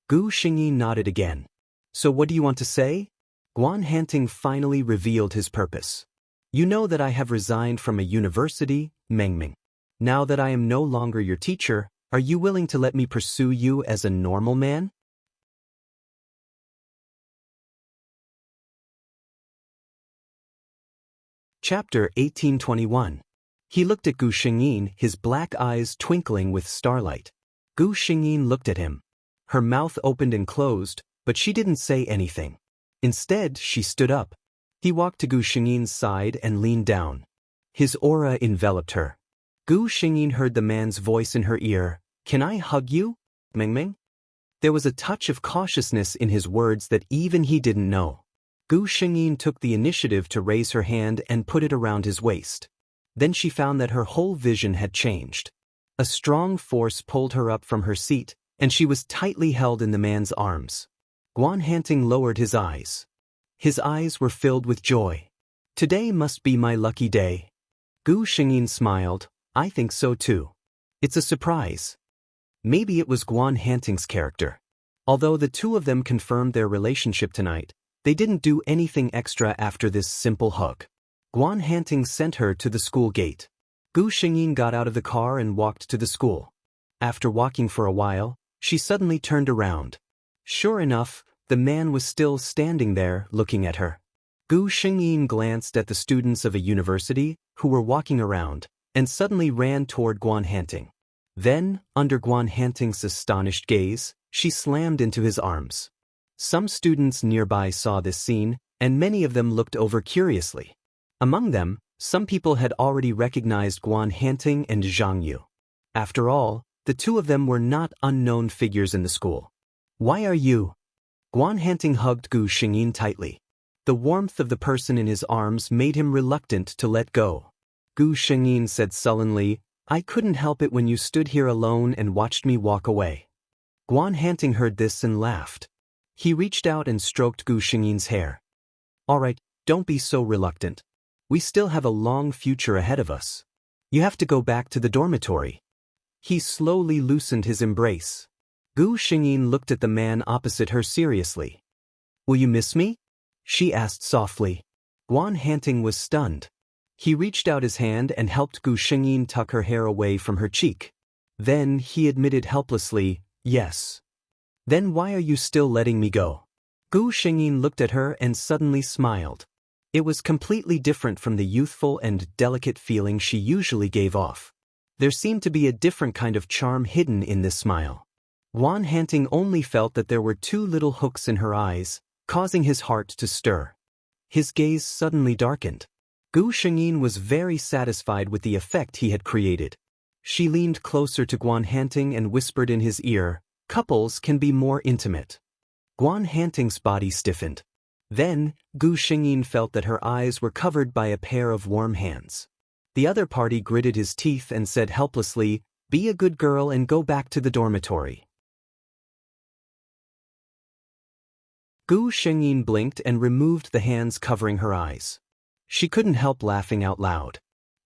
Gu Shengyin nodded again. "So what do you want to say?" Guan Hanting finally revealed his purpose. "You know that I have resigned from a university, Meng Meng. Now that I am no longer your teacher, are you willing to let me pursue you as a normal man?" Chapter 1821. He looked at Gu Shengyin, his black eyes twinkling with starlight. Gu Shengyin looked at him. Her mouth opened and closed, but she didn't say anything. Instead, she stood up. He walked to Gu Shengyin's side and leaned down. His aura enveloped her. Gu Shengyin heard the man's voice in her ear, "Can I hug you, Meng Meng?" There was a touch of cautiousness in his words that even he didn't know. Gu Shengyin took the initiative to raise her hand and put it around his waist. Then she found that her whole vision had changed. A strong force pulled her up from her seat, and she was tightly held in the man's arms. Guan Hanting lowered his eyes. His eyes were filled with joy. "Today must be my lucky day." Gu Shengyin smiled, "I think so too. It's a surprise." Maybe it was Guan Hanting's character. Although the two of them confirmed their relationship tonight, they didn't do anything extra after this simple hug. Guan Hanting sent her to the school gate. Gu Shengyin got out of the car and walked to the school. After walking for a while, she suddenly turned around. Sure enough, the man was still standing there, looking at her. Gu Shengyin glanced at the students of a university who were walking around, and suddenly ran toward Guan Hanting. Then, under Guan Hanting's astonished gaze, she slammed into his arms. Some students nearby saw this scene, and many of them looked over curiously. Among them, Some people had already recognized Guan Hanting and Zhang Yu. After all, the two of them were not unknown figures in the school. Why are you? Guan Hanting hugged Gu Xingyin tightly. The warmth of the person in his arms made him reluctant to let go. Gu Xingyin said sullenly, I couldn't help it when you stood here alone and watched me walk away. Guan Hanting heard this and laughed. He reached out and stroked Gu Xingyin's hair. All right, don't be so reluctant. We still have a long future ahead of us. You have to go back to the dormitory. He slowly loosened his embrace. Gu Xingyin looked at the man opposite her seriously. Will you miss me? She asked softly. Guan Hanting was stunned. He reached out his hand and helped Gu Xingyin tuck her hair away from her cheek. Then he admitted helplessly, yes. Then why are you still letting me go? Gu Xingyin looked at her and suddenly smiled. It was completely different from the youthful and delicate feeling she usually gave off. There seemed to be a different kind of charm hidden in this smile. Guan Hanting only felt that there were two little hooks in her eyes, causing his heart to stir. His gaze suddenly darkened. Gu Xingyin was very satisfied with the effect he had created. She leaned closer to Guan Hanting and whispered in his ear, couples can be more intimate. Guan Hanting's body stiffened. Then, Gu Xingyin felt that her eyes were covered by a pair of warm hands. The other party gritted his teeth and said helplessly, be a good girl and go back to the dormitory. Gu Xingyin blinked and removed the hands covering her eyes. She couldn't help laughing out loud.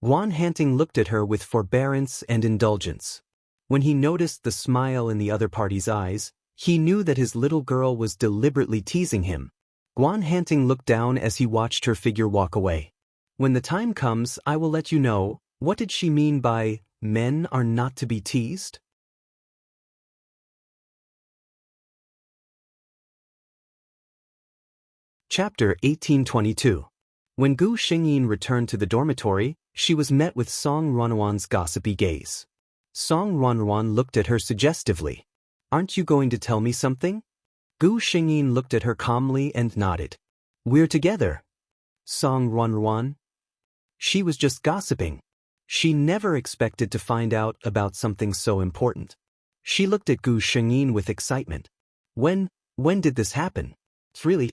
Guan Hanting looked at her with forbearance and indulgence. When he noticed the smile in the other party's eyes, he knew that his little girl was deliberately teasing him. Guan Hanting looked down as he watched her figure walk away. When the time comes, I will let you know, what did she mean by, men are not to be teased? Chapter 1822. When Gu Xingyin returned to the dormitory, she was met with Song Ruanruan's gossipy gaze. Song Ruanruan looked at her suggestively. Aren't you going to tell me something? Gu Xingyin looked at her calmly and nodded. We're together. Song Ruanruan. She was just gossiping. She never expected to find out about something so important. She looked at Gu Xingyin with excitement. When did this happen? It's really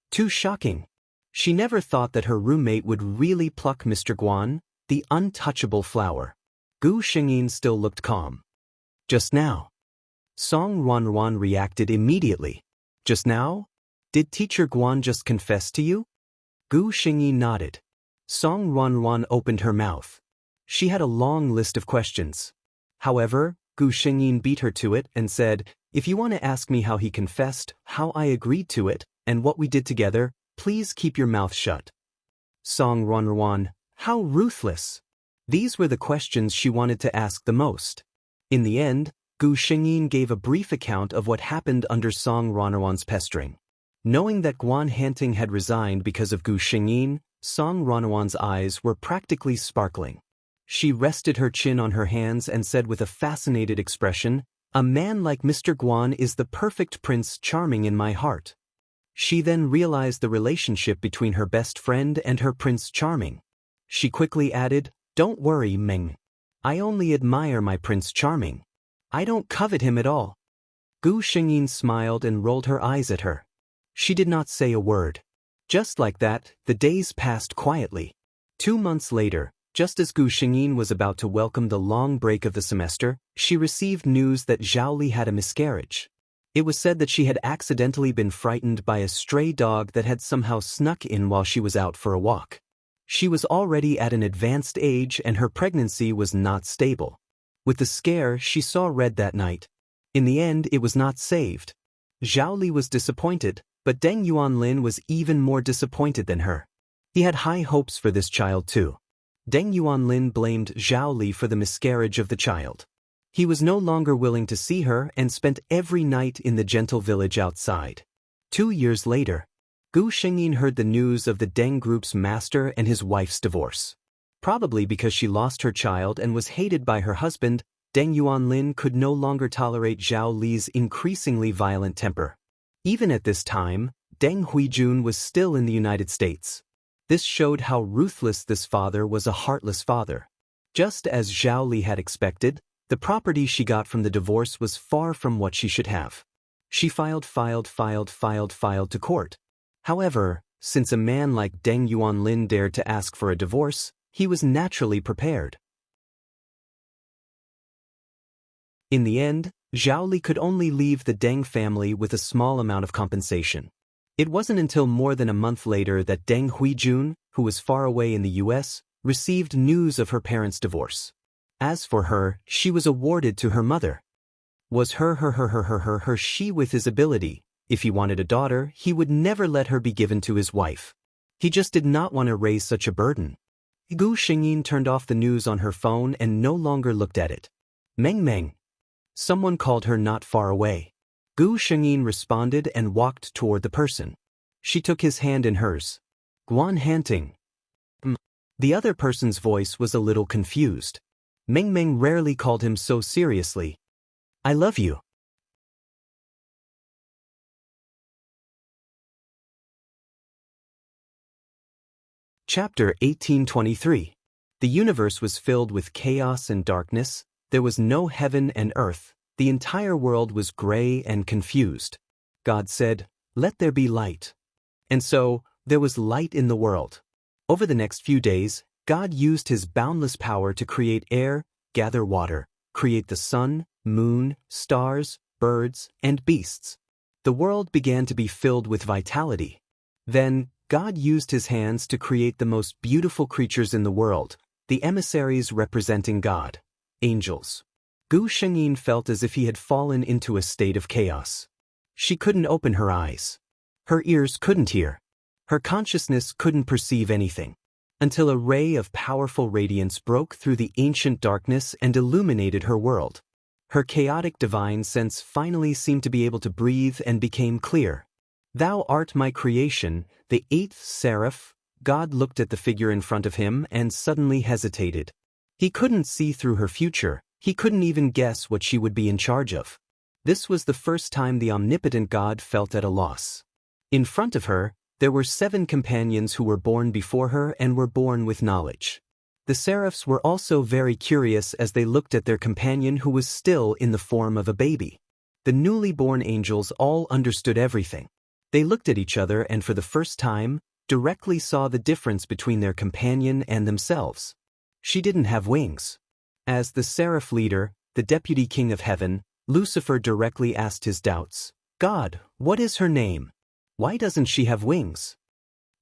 too shocking. She never thought that her roommate would really pluck Mr. Guan, the untouchable flower. Gu Xingyin still looked calm. Just now. Song Ruanruan reacted immediately. Just now? Did Teacher Guan just confess to you? Gu Xingyin nodded. Song Ruanruan opened her mouth. She had a long list of questions. However, Gu Xingyin beat her to it and said, if you want to ask me how he confessed, how I agreed to it, and what we did together, please keep your mouth shut. Song Ruanruan, how ruthless. These were the questions she wanted to ask the most. In the end, Gu Xingyin gave a brief account of what happened under Song Ruanruan's pestering. Knowing that Guan Hanting had resigned because of Gu Xingyin, Song Ruanruan's eyes were practically sparkling. She rested her chin on her hands and said with a fascinated expression, a man like Mr. Guan is the perfect Prince Charming in my heart. She then realized the relationship between her best friend and her Prince Charming. She quickly added, don't worry, Meng. I only admire my Prince Charming. I don't covet him at all. Gu Xingyin smiled and rolled her eyes at her. She did not say a word. Just like that, the days passed quietly. 2 months later, just as Gu Xingyin was about to welcome the long break of the semester, she received news that Zhao Li had a miscarriage. It was said that she had accidentally been frightened by a stray dog that had somehow snuck in while she was out for a walk. She was already at an advanced age and her pregnancy was not stable. With the scare, she saw red that night. In the end, it was not saved. Zhao Li was disappointed, but Deng Yuanlin was even more disappointed than her. He had high hopes for this child too. Deng Yuanlin blamed Zhao Li for the miscarriage of the child. He was no longer willing to see her and spent every night in the gentle village outside. 2 years later, Gu Xingyin heard the news of the Deng Group's master and his wife's divorce. Probably because she lost her child and was hated by her husband, Deng Yuanlin could no longer tolerate Zhao Li's increasingly violent temper. Even at this time, Deng Huijun was still in the United States. This showed how ruthless this father was, a heartless father. Just as Zhao Li had expected, the property she got from the divorce was far from what she should have. She filed to court. However, since a man like Deng Yuanlin dared to ask for a divorce, he was naturally prepared. In the end, Zhao Li could only leave the Deng family with a small amount of compensation. It wasn't until more than a month later that Deng Huijun, who was far away in the US, received news of her parents' divorce. As for her, she was awarded to her mother. Was her she with his ability. If he wanted a daughter, he would never let her be given to his wife. He just did not want to raise such a burden. Gu Xingyin turned off the news on her phone and no longer looked at it. Meng. Someone called her not far away. Gu Xingyin responded and walked toward the person. She took his hand in hers. Guan Hanting. The other person's voice was a little confused. Meng rarely called him so seriously. I love you. Chapter 1823. The universe was filled with chaos and darkness. There was no heaven and earth. The entire world was gray and confused. God said, "Let there be light." And so, there was light in the world. Over the next few days, God used his boundless power to create air, gather water, create the sun, moon, stars, birds, and beasts. The world began to be filled with vitality. Then, God used his hands to create the most beautiful creatures in the world, the emissaries representing God, angels. Gu Shengyin felt as if he had fallen into a state of chaos. She couldn't open her eyes. Her ears couldn't hear. Her consciousness couldn't perceive anything. Until a ray of powerful radiance broke through the ancient darkness and illuminated her world. Her chaotic divine sense finally seemed to be able to breathe and became clear. Thou art my creation, the eighth seraph. God looked at the figure in front of him and suddenly hesitated. He couldn't see through her future. He couldn't even guess what she would be in charge of. This was the first time the omnipotent God felt at a loss. In front of her, there were 7 companions who were born before her and were born with knowledge. The seraphs were also very curious as they looked at their companion who was still in the form of a baby. The newly born angels all understood everything. They looked at each other and for the first time, directly saw the difference between their companion and themselves. She didn't have wings. As the seraph leader, the deputy king of heaven, Lucifer directly asked his doubts. God, what is her name? Why doesn't she have wings?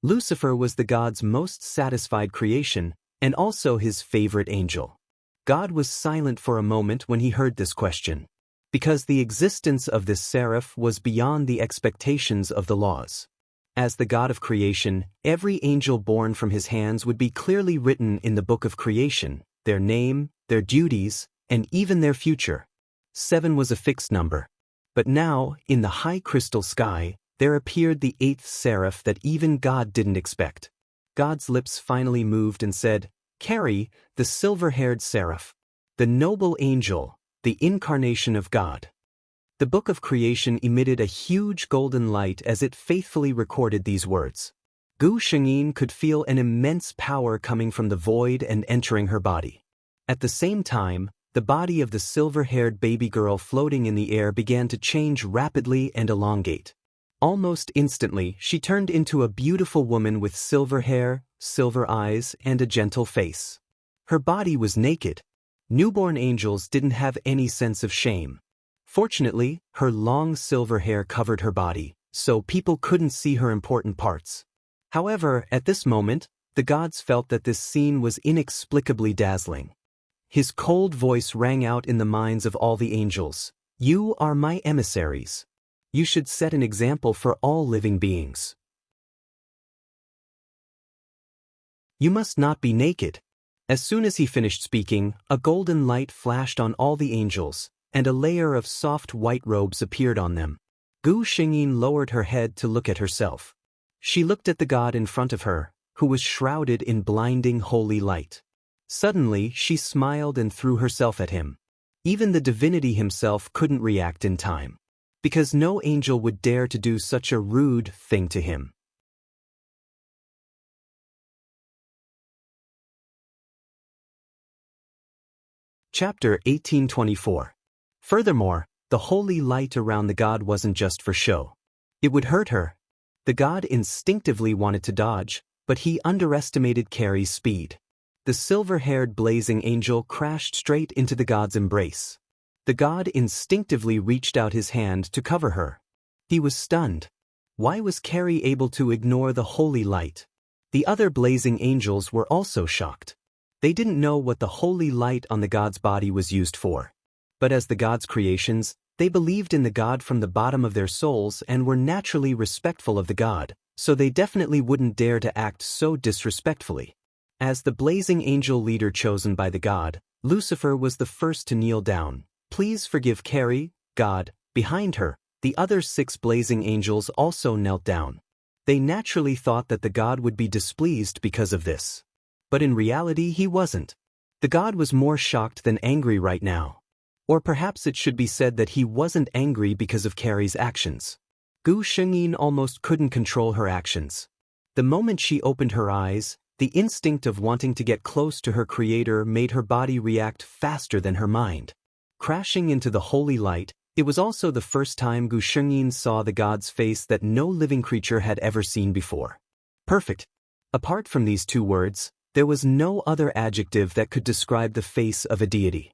Lucifer was the God's most satisfied creation, and also his favorite angel. God was silent for a moment when he heard this question, because the existence of this seraph was beyond the expectations of the laws. As the God of creation, every angel born from his hands would be clearly written in the book of creation, their name, their duties, and even their future. 7 was a fixed number. But now, in the high crystal sky, there appeared the 8th seraph that even God didn't expect. God's lips finally moved and said, Carry, the silver-haired seraph, the noble angel, the incarnation of God. The book of creation emitted a huge golden light as it faithfully recorded these words. Gu Shengyin could feel an immense power coming from the void and entering her body. At the same time, the body of the silver-haired baby girl floating in the air began to change rapidly and elongate. Almost instantly, she turned into a beautiful woman with silver hair, silver eyes, and a gentle face. Her body was naked. Newborn angels didn't have any sense of shame. Fortunately, her long silver hair covered her body, so people couldn't see her important parts. However, at this moment, the gods felt that this scene was inexplicably dazzling. His cold voice rang out in the minds of all the angels. You are my emissaries. You should set an example for all living beings. You must not be naked. As soon as he finished speaking, a golden light flashed on all the angels, and a layer of soft white robes appeared on them. Gu Shengyin lowered her head to look at herself. She looked at the god in front of her, who was shrouded in blinding holy light. Suddenly, she smiled and threw herself at him. Even the divinity himself couldn't react in time, because no angel would dare to do such a rude thing to him. Chapter 1824. Furthermore, the holy light around the god wasn't just for show. It would hurt her. The god instinctively wanted to dodge, but he underestimated Carrie's speed. The silver-haired blazing angel crashed straight into the god's embrace. The god instinctively reached out his hand to cover her. He was stunned. Why was Carrie able to ignore the holy light? The other blazing angels were also shocked. They didn't know what the holy light on the god's body was used for. But as the god's creations, they believed in the god from the bottom of their souls and were naturally respectful of the god, so they definitely wouldn't dare to act so disrespectfully. As the blazing angel leader chosen by the god, Lucifer was the first to kneel down. Please forgive Carrie, God. Behind her, the other 6 blazing angels also knelt down. They naturally thought that the god would be displeased because of this. But in reality he wasn't. The god was more shocked than angry right now. Or perhaps it should be said that he wasn't angry because of Carrie's actions. Gu Shengyin almost couldn't control her actions. The moment she opened her eyes, the instinct of wanting to get close to her creator made her body react faster than her mind. Crashing into the holy light, it was also the first time Gu Shengyin saw the god's face that no living creature had ever seen before. Perfect. Apart from these 2 words, there was no other adjective that could describe the face of a deity.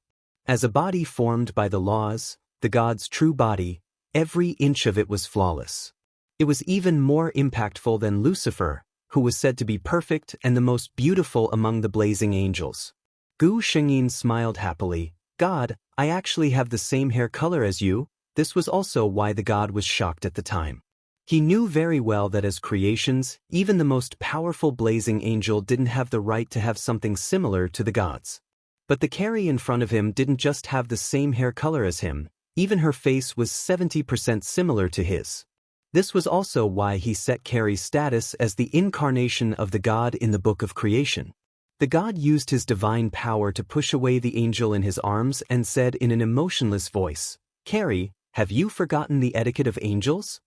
As a body formed by the laws, the god's true body, every inch of it was flawless. It was even more impactful than Lucifer, who was said to be perfect and the most beautiful among the blazing angels. Gu Shengyin smiled happily. God, I actually have the same hair color as you. This was also why the god was shocked at the time. He knew very well that as creations, even the most powerful blazing angel didn't have the right to have something similar to the gods. But the Carrie in front of him didn't just have the same hair color as him, even her face was 70% similar to his. This was also why he set Carrie's status as the incarnation of the god in the Book of Creation. The god used his divine power to push away the angel in his arms and said in an emotionless voice, "Carrie, have you forgotten the etiquette of angels?"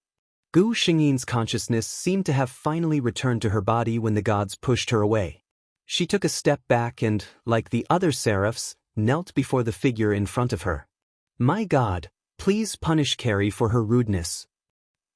Gu Shengyin's consciousness seemed to have finally returned to her body when the gods pushed her away. She took a step back and, like the other seraphs, knelt before the figure in front of her. "My God, please punish Carrie for her rudeness."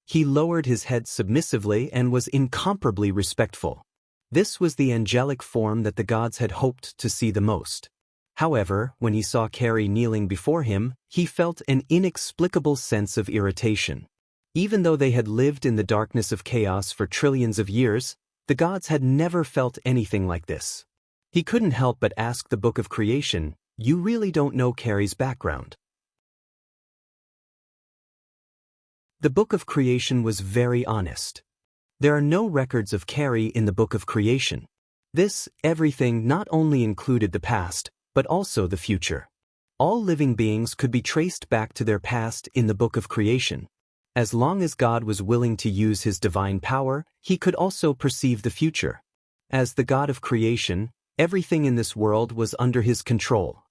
He lowered his head submissively and was incomparably respectful. This was the angelic form that the gods had hoped to see the most. However, when he saw Carrie kneeling before him, he felt an inexplicable sense of irritation. Even though they had lived in the darkness of chaos for trillions of years, the gods had never felt anything like this. He couldn't help but ask the Book of Creation, "You really don't know Carrie's background?" The Book of Creation was very honest. There are no records of Carrie in the Book of Creation. This, everything not only included the past, but also the future. All living beings could be traced back to their past in the Book of Creation. As long as God was willing to use his divine power, he could also perceive the future. As the God of creation, everything in this world was under his control.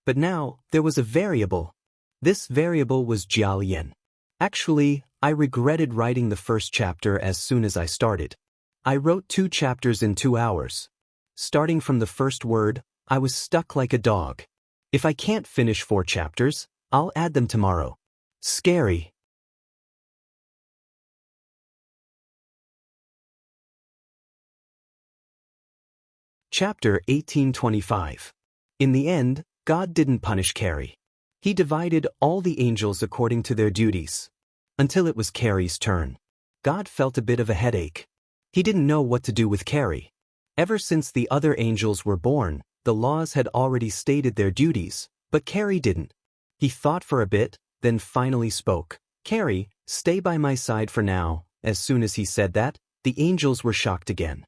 But now, there was a variable. This variable was Jialian. Actually, I regretted writing the first chapter as soon as I started. I wrote 2 chapters in 2 hours. Starting from the first word, I was stuck like a dog. If I can't finish 4 chapters, I'll add them tomorrow. Scary. Chapter 1825. In the end, God didn't punish Carrie. He divided all the angels according to their duties. Until it was Carrie's turn. God felt a bit of a headache. He didn't know what to do with Carrie. Ever since the other angels were born, the laws had already stated their duties, but Carrie didn't. He thought for a bit, then finally spoke. "Carrie, stay by my side for now." As soon as he said that, the angels were shocked again.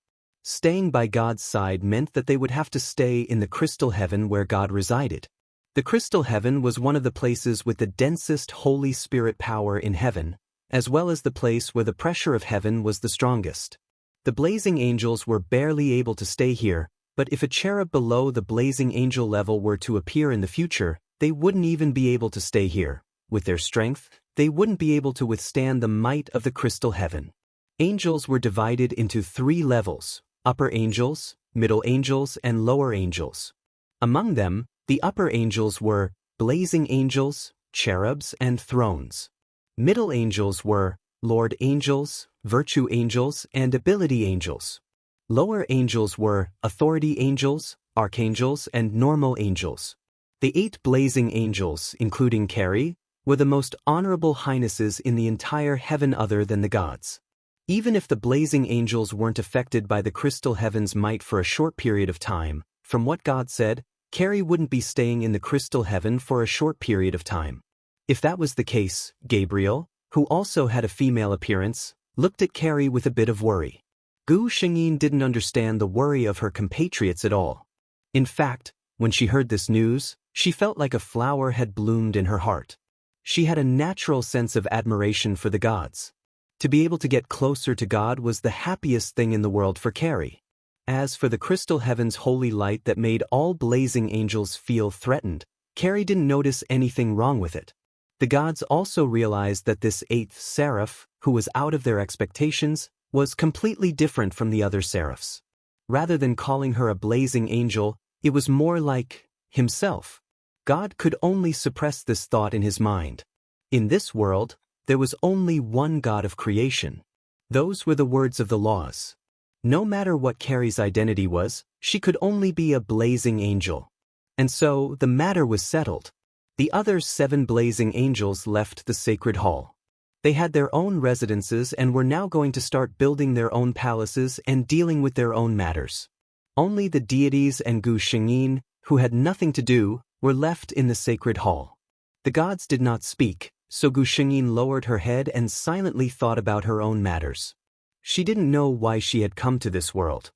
Staying by God's side meant that they would have to stay in the crystal heaven where God resided. The crystal heaven was one of the places with the densest Holy Spirit power in heaven, as well as the place where the pressure of heaven was the strongest. The blazing angels were barely able to stay here, but if a cherub below the blazing angel level were to appear in the future, they wouldn't even be able to stay here. With their strength, they wouldn't be able to withstand the might of the crystal heaven. Angels were divided into 3 levels: upper angels, middle angels, and lower angels. Among them, The upper angels were blazing angels, cherubs, and thrones. Middle angels were Lord angels, virtue angels, and ability angels. Lower angels were authority angels, archangels, and normal angels. The 8 blazing angels, including Carrie, were the most honorable highnesses in the entire heaven other than the gods. Even if the blazing angels weren't affected by the crystal heaven's might for a short period of time, from what God said, Carrie wouldn't be staying in the crystal heaven for a short period of time. If that was the case, Gabriel, who also had a female appearance, looked at Carrie with a bit of worry. Gu Shengyin didn't understand the worry of her compatriots at all. In fact, when she heard this news, she felt like a flower had bloomed in her heart. She had a natural sense of admiration for the gods. To be able to get closer to God was the happiest thing in the world for Carrie. As for the crystal heaven's holy light that made all blazing angels feel threatened, Carrie didn't notice anything wrong with it. The gods also realized that this 8th seraph, who was out of their expectations, was completely different from the other seraphs. Rather than calling her a blazing angel, it was more like himself. God could only suppress this thought in his mind. In this world, there was only one God of creation. Those were the words of the laws. No matter what Carrie's identity was, she could only be a blazing angel. And so, the matter was settled. The other 7 blazing angels left the sacred hall. They had their own residences and were now going to start building their own palaces and dealing with their own matters. Only the deities and Gu Shengyin, who had nothing to do, were left in the sacred hall. The gods did not speak, so Gu Shengyin lowered her head and silently thought about her own matters. She didn't know why she had come to this world.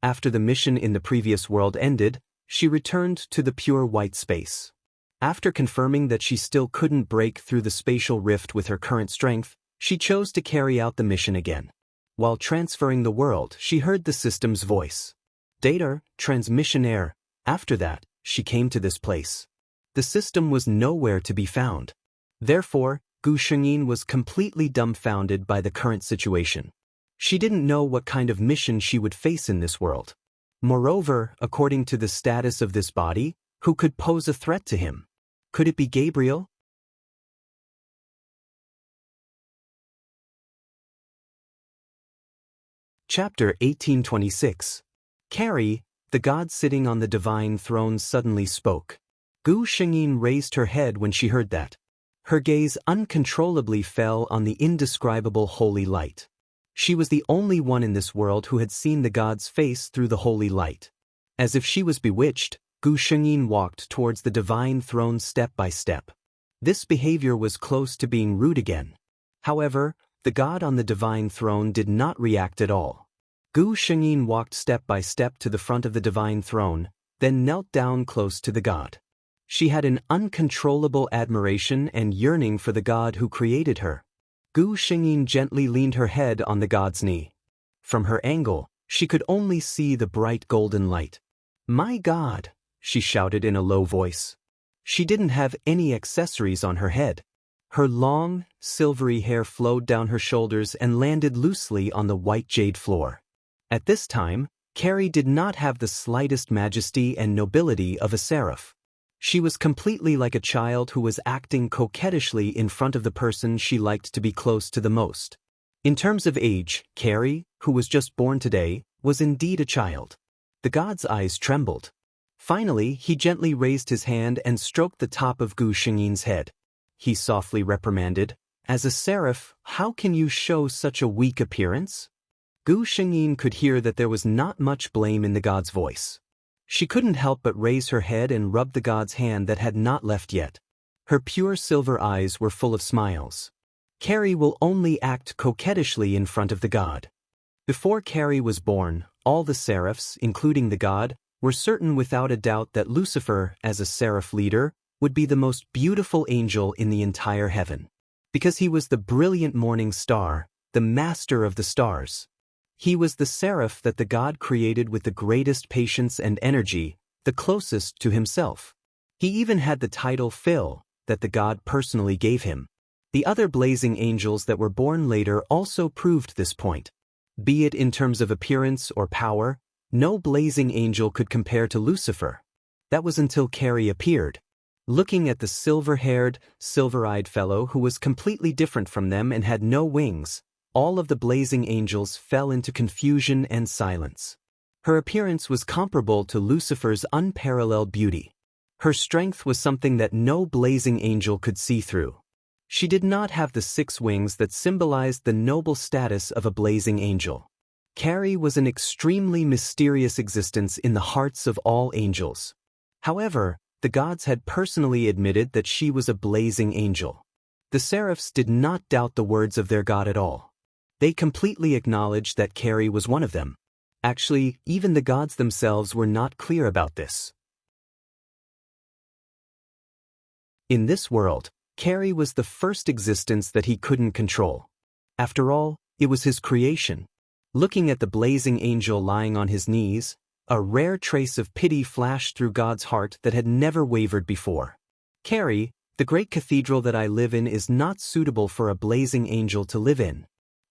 After the mission in the previous world ended, she returned to the pure white space. After confirming that she still couldn't break through the spatial rift with her current strength, she chose to carry out the mission again. While transferring the world, she heard the system's voice. Data, transmission error. After that, she came to this place. The system was nowhere to be found. Therefore, Gu Shengyin was completely dumbfounded by the current situation. She didn't know what kind of mission she would face in this world. Moreover, according to the status of this body, who could pose a threat to him? Could it be Gabriel? Chapter 1826. Carrie, the god sitting on the divine throne, suddenly spoke. Gu Shengyin raised her head when she heard that. Her gaze uncontrollably fell on the indescribable holy light. She was the only one in this world who had seen the god's face through the holy light. As if she was bewitched, Gu Shengyin walked towards the divine throne step by step. This behavior was close to being rude again. However, the god on the divine throne did not react at all. Gu Shengyin walked step by step to the front of the divine throne, then knelt down close to the god. She had an uncontrollable admiration and yearning for the god who created her. Gu Shengyin gently leaned her head on the god's knee. From her angle, she could only see the bright golden light. "My God!" she shouted in a low voice. She didn't have any accessories on her head. Her long, silvery hair flowed down her shoulders and landed loosely on the white jade floor. At this time, Carrie did not have the slightest majesty and nobility of a seraph. She was completely like a child who was acting coquettishly in front of the person she liked to be close to the most. In terms of age, Carrie, who was just born today, was indeed a child. The god's eyes trembled. Finally, he gently raised his hand and stroked the top of Gu Shengyin's head. He softly reprimanded, "As a seraph, how can you show such a weak appearance?" Gu Shengyin could hear that there was not much blame in the god's voice. She couldn't help but raise her head and rub the god's hand that had not left yet. Her pure silver eyes were full of smiles. Carrie will only act coquettishly in front of the god. Before Carrie was born, all the seraphs, including the god, were certain without a doubt that Lucifer, as a seraph leader, would be the most beautiful angel in the entire heaven. Because he was the brilliant morning star, the master of the stars. He was the seraph that the god created with the greatest patience and energy, the closest to himself. He even had the title Phil, that the god personally gave him. The other blazing angels that were born later also proved this point. Be it in terms of appearance or power, No blazing angel could compare to Lucifer. That was until Carrie appeared. Looking at the silver-haired, silver-eyed fellow who was completely different from them and had no wings, all of the blazing angels fell into confusion and silence. Her appearance was comparable to Lucifer's unparalleled beauty. Her strength was something that no blazing angel could see through. She did not have the 6 wings that symbolized the noble status of a blazing angel. Carrie was an extremely mysterious existence in the hearts of all angels. However, the gods had personally admitted that she was a blazing angel. The seraphs did not doubt the words of their god at all. They completely acknowledged that Carrie was one of them. Actually, even the gods themselves were not clear about this. In this world, Carrie was the first existence that he couldn't control. After all, it was his creation. Looking at the blazing angel lying on his knees, a rare trace of pity flashed through God's heart that had never wavered before. Carrie, the great cathedral that I live in is not suitable for a blazing angel to live in.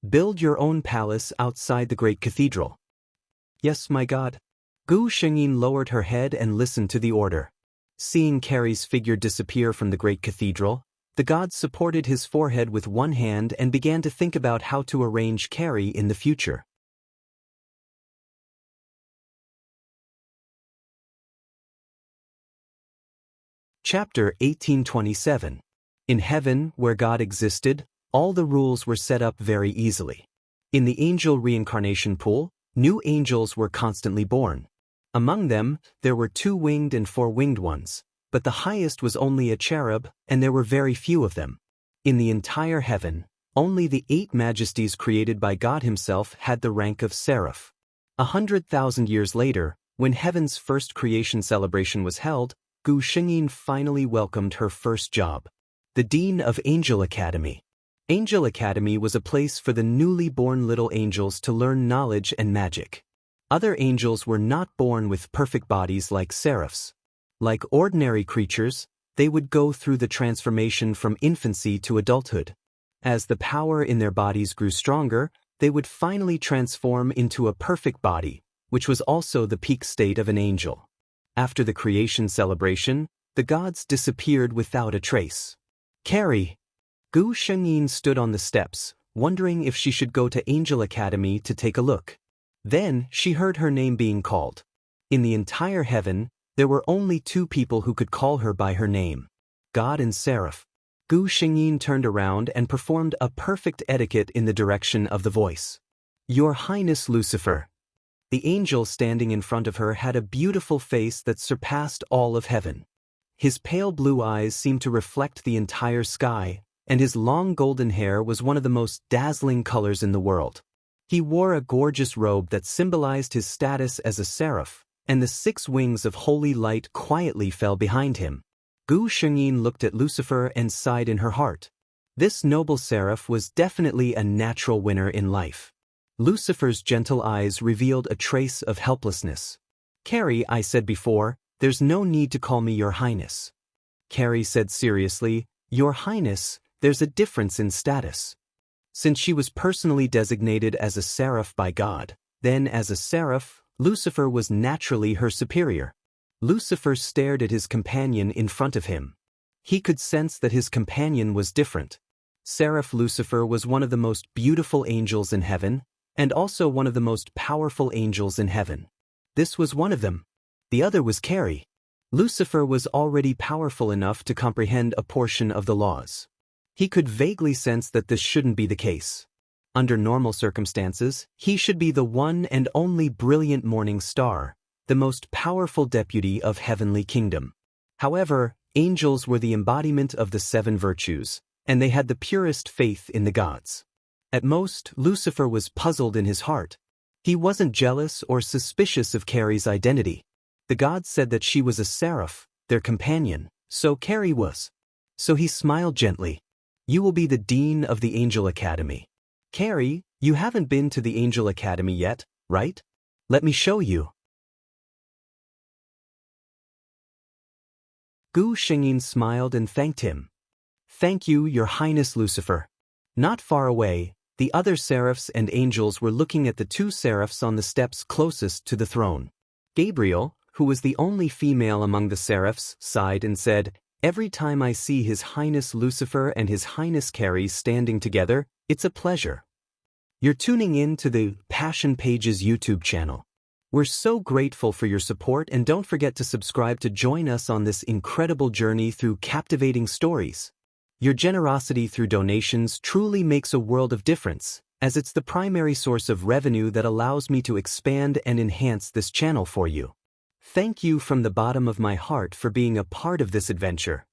Build your own palace outside the great cathedral. Yes, my God. Gu Shengyin lowered her head and listened to the order. Seeing Carrie's figure disappear from the great cathedral, the god supported his forehead with one hand and began to think about how to arrange Carrie in the future. Chapter 1827. In heaven, where God existed, all the rules were set up very easily. In the angel reincarnation pool, new angels were constantly born. Among them, there were 2-winged and 4-winged ones, but the highest was only a cherub, and there were very few of them. In the entire heaven, only the 8 majesties created by God himself had the rank of seraph. 100,000 years later, when heaven's first creation celebration was held, Gu Shengyin finally welcomed her first job. The Dean of Angel Academy. Angel Academy was a place for the newly born little angels to learn knowledge and magic. Other angels were not born with perfect bodies like seraphs. Like ordinary creatures, they would go through the transformation from infancy to adulthood. As the power in their bodies grew stronger, they would finally transform into a perfect body, which was also the peak state of an angel. After the creation celebration, the gods disappeared without a trace. Carrie. Gu Shengyin stood on the steps, wondering if she should go to Angel Academy to take a look. Then she heard her name being called. In the entire heaven, there were only 2 people who could call her by her name: God and Seraph. Gu Shengyin turned around and performed a perfect etiquette in the direction of the voice. Your Highness Lucifer. The angel standing in front of her had a beautiful face that surpassed all of heaven. His pale blue eyes seemed to reflect the entire sky, and his long golden hair was one of the most dazzling colors in the world. He wore a gorgeous robe that symbolized his status as a seraph, and the 6 wings of holy light quietly fell behind him. Gu Shengyin looked at Lucifer and sighed in her heart. This noble seraph was definitely a natural winner in life. Lucifer's gentle eyes revealed a trace of helplessness. Carrie, I said before, there's no need to call me Your Highness. Carrie said seriously, Your Highness, there's a difference in status. Since she was personally designated as a seraph by God, then as a seraph, Lucifer was naturally her superior. Lucifer stared at his companion in front of him. He could sense that his companion was different. Seraph Lucifer was one of the most beautiful angels in heaven, and also one of the most powerful angels in heaven. This was one of them. The other was Carrie. Lucifer was already powerful enough to comprehend a portion of the laws. He could vaguely sense that this shouldn't be the case. Under normal circumstances, he should be the one and only brilliant morning star, the most powerful deputy of heavenly kingdom. However, angels were the embodiment of the 7 virtues, and they had the purest faith in the gods. At most, Lucifer was puzzled in his heart. He wasn't jealous or suspicious of Carrie's identity. The gods said that she was a seraph, their companion, so Carrie was. So he smiled gently. You will be the Dean of the Angel Academy. Carrie, you haven't been to the Angel Academy yet, right? Let me show you. Gu Shengyin smiled and thanked him. Thank you, Your Highness Lucifer. Not far away, The other seraphs and angels were looking at the two seraphs on the steps closest to the throne. Gabriel, who was the only female among the seraphs, sighed and said, "Every time I see His Highness Lucifer and His Highness Carrie standing together, it's a pleasure." You're tuning in to the Passion Pages YouTube channel. We're so grateful for your support, and don't forget to subscribe to join us on this incredible journey through captivating stories. Your generosity through donations truly makes a world of difference, as it's the primary source of revenue that allows me to expand and enhance this channel for you. Thank you from the bottom of my heart for being a part of this adventure.